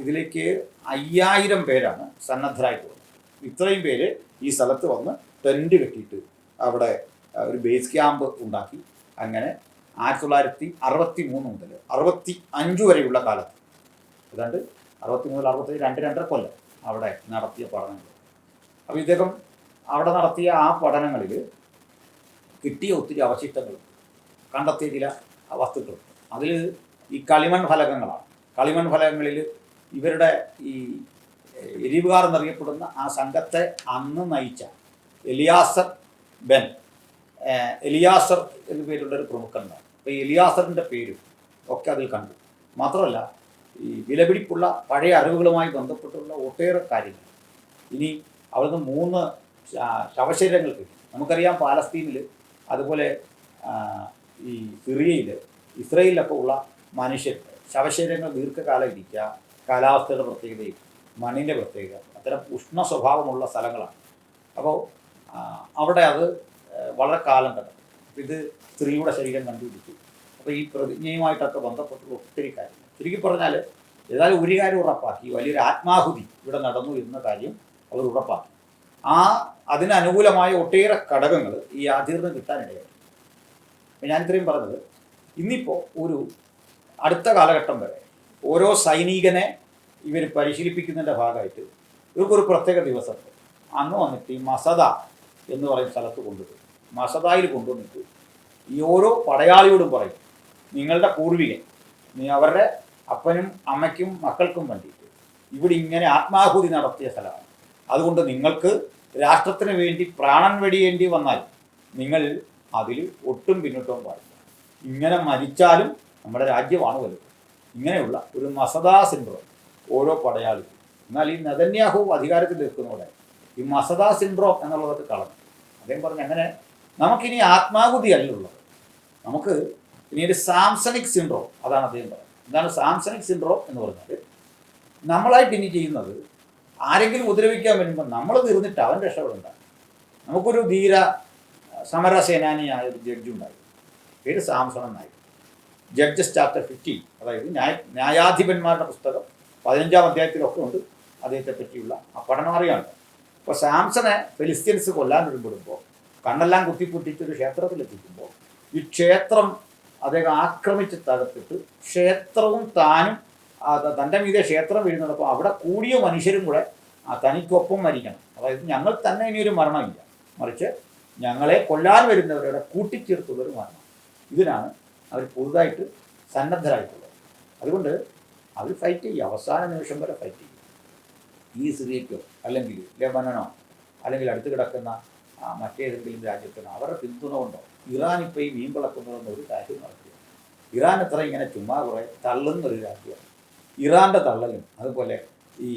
ഇതിലേക്ക് 5000 പേരാണ് സന്നദ്ധരായിട്ടുള്ളത്. ഇത്രയും പേര് ഈ സ്ഥലത്ത് വന്ന് ടെൻറ്റ് കെട്ടിയിട്ട് അവിടെ ഒരു ബേസ് ക്യാമ്പ് ഉണ്ടാക്കി. അങ്ങനെ 1963 മുതൽ 65 വരെയുള്ള കാലത്ത്, ഏതാണ്ട് 63 മുതൽ 67, 2-2.5 കൊല്ലം അവിടെ നടത്തിയ പഠനങ്ങൾ. അപ്പോൾ ഇദ്ദേഹം അവിടെ നടത്തിയ ആ പഠനങ്ങളിൽ കിട്ടിയ ഒത്തിരി അവശിഷ്ടങ്ങളുണ്ട്, കണ്ടെത്തിയ ചില വസ്തുക്കളുണ്ട്. അതിൽ ഈ കളിമൺ ഫലകങ്ങളാണ്. കളിമൺ ഫലകങ്ങളിൽ ഇവരുടെ ഈ എരിവുകാർ എന്നറിയപ്പെടുന്ന ആ സംഘത്തെ അന്ന് നയിച്ച എലിയാസർ എന്നു പേരുള്ളൊരു പ്രമുഖനുണ്ടാണ്. അപ്പോൾ ഈ എലിയാസറിൻ്റെ പേരും ഒക്കെ അതിൽ കണ്ടു. മാത്രമല്ല ഈ വിലപിടിപ്പുള്ള പഴയ അറിവുകളുമായി ബന്ധപ്പെട്ടുള്ള ഒട്ടേറെ കാര്യങ്ങൾ. ഇനി അവിടുന്ന് 3 ശവശരീരങ്ങൾ കിട്ടി. നമുക്കറിയാം പാലസ്തീനിൽ, അതുപോലെ ഈ സിറിയയിൽ, ഇസ്രയേലിലൊക്കെ ഉള്ള മനുഷ്യർ ശവശരീരങ്ങൾ ദീർഘകാലം ഇരിക്കുക, കാലാവസ്ഥയുടെ പ്രത്യേകതയും മണ്ണിൻ്റെ പ്രത്യേകത, അത്തരം ഉഷ്ണ സ്വഭാവമുള്ള സ്ഥലങ്ങളാണ്. അപ്പോൾ അവിടെ അത് വളരെ കാലം കിടക്കും. അപ്പോൾ ഇത് സ്ത്രീയുടെ ശരീരം കണ്ടുപിടിച്ചു. അപ്പോൾ ഈ പ്രതിജ്ഞയുമായിട്ടൊക്കെ ബന്ധപ്പെട്ടുള്ള ഒത്തിരി കാര്യങ്ങൾ. ചുരുക്കി പറഞ്ഞാൽ ഏതായാലും ഒരു കാര്യം ഉറപ്പാക്കി, വലിയൊരു ആത്മാഹുതി ഇവിടെ നടന്നു എന്ന കാര്യം അവർ ഉറപ്പാക്കി. അതിനനുകൂലമായ ഒട്ടേറെ ഘടകങ്ങൾ ഈ ആധീർന്ന് കിട്ടാനിടയായി. അപ്പം ഞാനിത്രയും പറഞ്ഞത്, ഇന്നിപ്പോൾ ഒരു അടുത്ത കാലഘട്ടം വരെ ഓരോ സൈനികനെ ഇവർ പരിശീലിപ്പിക്കുന്നതിൻ്റെ ഭാഗമായിട്ട് ഇവർക്കൊരു പ്രത്യേക ദിവസമുണ്ട്. അന്ന് വന്നിട്ട് ഈ മസദ എന്ന് പറയുന്ന സ്ഥലത്ത് കൊണ്ടുപോയി മസദായിൽ കൊണ്ടുവന്നിട്ട് ഈ ഓരോ പടയാളിയോടും പറയും, നിങ്ങളുടെ പൂർവികൻ, അവരുടെ അപ്പനും അമ്മയ്ക്കും മക്കൾക്കും വേണ്ടിയിട്ട് ഇവിടെ ഇങ്ങനെ ആത്മാഹുതി നടത്തിയ സ്ഥലമാണ്. അതുകൊണ്ട് നിങ്ങൾക്ക് രാഷ്ട്രത്തിന് വേണ്ടി പ്രാണൻ വെടിയേണ്ടി വന്നാൽ നിങ്ങൾ അതിൽ ഒട്ടും പിന്നോട്ടും പാടില്ല. ഇങ്ങനെ മരിച്ചാലും നമ്മുടെ രാജ്യമാണ് വലുത്. ഇങ്ങനെയുള്ള ഒരു മസദാ സിൻഡ്രോം ഓരോ പടയാളിക്കും. എന്നാൽ ഈ നെതന്യാഹു അധികാരത്തിൽ നിൽക്കുന്നതോടെ ഈ മസദാ സിൻഡ്രോം എന്നുള്ളതൊക്കെ കളഞ്ഞു. അദ്ദേഹം പറഞ്ഞു, അങ്ങനെ നമുക്കിനി ആത്മാഹുതി അല്ലുള്ളത്, നമുക്ക് ഇനി ഒരു സാംസണിക് സിൻഡ്രോം, അതാണ് അദ്ദേഹം പറയുന്നത്. എന്താണ് സാംസണിക് സിൻഡ്രോം എന്ന് പറഞ്ഞാൽ, നമ്മളായിട്ട് ഇനി ചെയ്യുന്നത് ആരെങ്കിലും ഉപദ്രവിക്കാൻ വരുമ്പോൾ നമ്മൾ തീർന്നിട്ട് അവൻ രക്ഷപ്പെടേണ്ട. നമുക്കൊരു ധീര സമരസേനാനിയായ ഒരു ജഡ്ജി ഉണ്ടായി, പേര് സാംസൺ എന്നായി. ജഡ്ജസ് ചാപ്റ്റർ 15, അതായത് ന്യായാധിപന്മാരുടെ പുസ്തകം 15-ാം അധ്യായത്തിലൊക്കെ ഉണ്ട് അദ്ദേഹത്തെ പറ്റിയുള്ള ആ പഠനം അറിയാണ്ട്. അപ്പോൾ സാംസണെ ഫെലിസ്ത്യൻസ് കൊല്ലാൻ ഒരുപ്പെടുമ്പോൾ, കണ്ണെല്ലാം കുത്തിപ്പൊട്ടിച്ചൊരു ക്ഷേത്രത്തിലെത്തിക്കുമ്പോൾ ഈ ക്ഷേത്രം അദ്ദേഹം ആക്രമിച്ച് തകർത്തിട്ട് ക്ഷേത്രവും താനും തൻ്റെ മീതെ ക്ഷേത്രം വീഴുന്നതപ്പോൾ അവിടെ കൂടിയ മനുഷ്യരും കൂടെ തനിക്കൊപ്പം മരിക്കണം. അതായത് ഞങ്ങൾ തന്നെ ഇനിയൊരു മരണമില്ല, മറിച്ച് ഞങ്ങളെ കൊല്ലാൻ വരുന്നവരുടെ കൂട്ടിച്ചേർത്തുള്ളൊരു മരണം. ഇതിനാണ് അവർ പുതുതായിട്ട് സന്നദ്ധരായിട്ടുള്ളത്. അതുകൊണ്ട് അവർ ഫൈറ്റ് ചെയ്യും, അവസാന നിമിഷം വരെ ഫൈറ്റ് ചെയ്യും. ഈ സിറിയക്കോ അല്ലെങ്കിൽ ലെബനനോ അല്ലെങ്കിൽ അടുത്ത് കിടക്കുന്ന മറ്റേതെങ്കിലും രാജ്യത്തിനോ അവരുടെ പിന്തുണ കൊണ്ടോ ഇറാൻ ഇപ്പോൾ ഈ മീൻ പിളക്കുന്നതൊന്നും ഒരു കാര്യം നടക്കുക. ഇറാൻ എത്ര ഇങ്ങനെ ചുമ്മാ കുറേ തള്ളുന്നൊരു രാജ്യമാണ്. ഇറാൻ്റെ തള്ളലും അതുപോലെ ഈ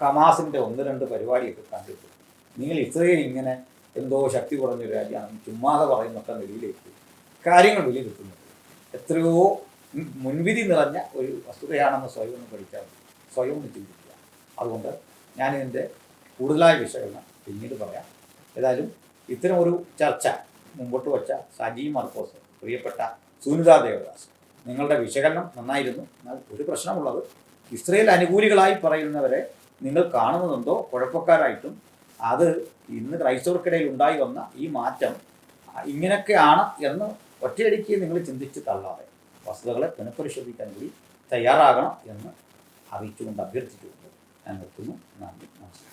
ഹമാസിൻ്റെ 1-2 പരിപാടിയൊക്കെ കണ്ടിട്ട് നിങ്ങൾ ഇസ്രയേൽ ഇങ്ങനെ എന്തോ ശക്തി കുറഞ്ഞൊരു രാജ്യമാണ് ചുമ്മാതെ പറയുന്നൊക്കെ നിലയിലേക്ക് കാര്യങ്ങൾ വിലയിരുത്തുന്നത് എത്രയോ മുൻവിധി നിറഞ്ഞ ഒരു വസ്തുതയാണെന്ന് സ്വയം ഒന്ന് പഠിച്ചാൽ സ്വയം ഒന്ന് ചിന്തിക്കുക. അതുകൊണ്ട് ഞാനിതിൻ്റെ കൂടുതലായ വിശകലനം പിന്നീട് പറയാം. ഏതായാലും ഇത്തരം ഒരു ചർച്ച മുമ്പോട്ട് വച്ച സജി മർക്കോസ്, പ്രിയപ്പെട്ട സുനിത ദേവദാസ്, നിങ്ങളുടെ വിശകലനം നന്നായിരുന്നു. എന്നാൽ ഒരു പ്രശ്നമുള്ളത്, ഇസ്രയേൽ അനുകൂലികളായി പറയുന്നവരെ നിങ്ങൾ കാണുന്നതെന്തോ കുഴപ്പക്കാരായിട്ടും അത് ഇന്ന് ക്രൈസ്തവർക്കിടയിൽ ഉണ്ടായി വന്ന ഈ മാറ്റം ഇങ്ങനെയൊക്കെയാണ് എന്ന് ഒറ്റയടിക്ക് നിങ്ങൾ ചിന്തിച്ച് തള്ളാതെ വസ്തുതകളെ പുനഃപരിശോധിക്കാൻ കൂടി തയ്യാറാകണം എന്ന് അറിയിച്ചുകൊണ്ട് അഭ്യർത്ഥിച്ചുകൊണ്ട് ഞാൻ നിർത്തുന്നു. നന്ദി, നമസ്കാരം.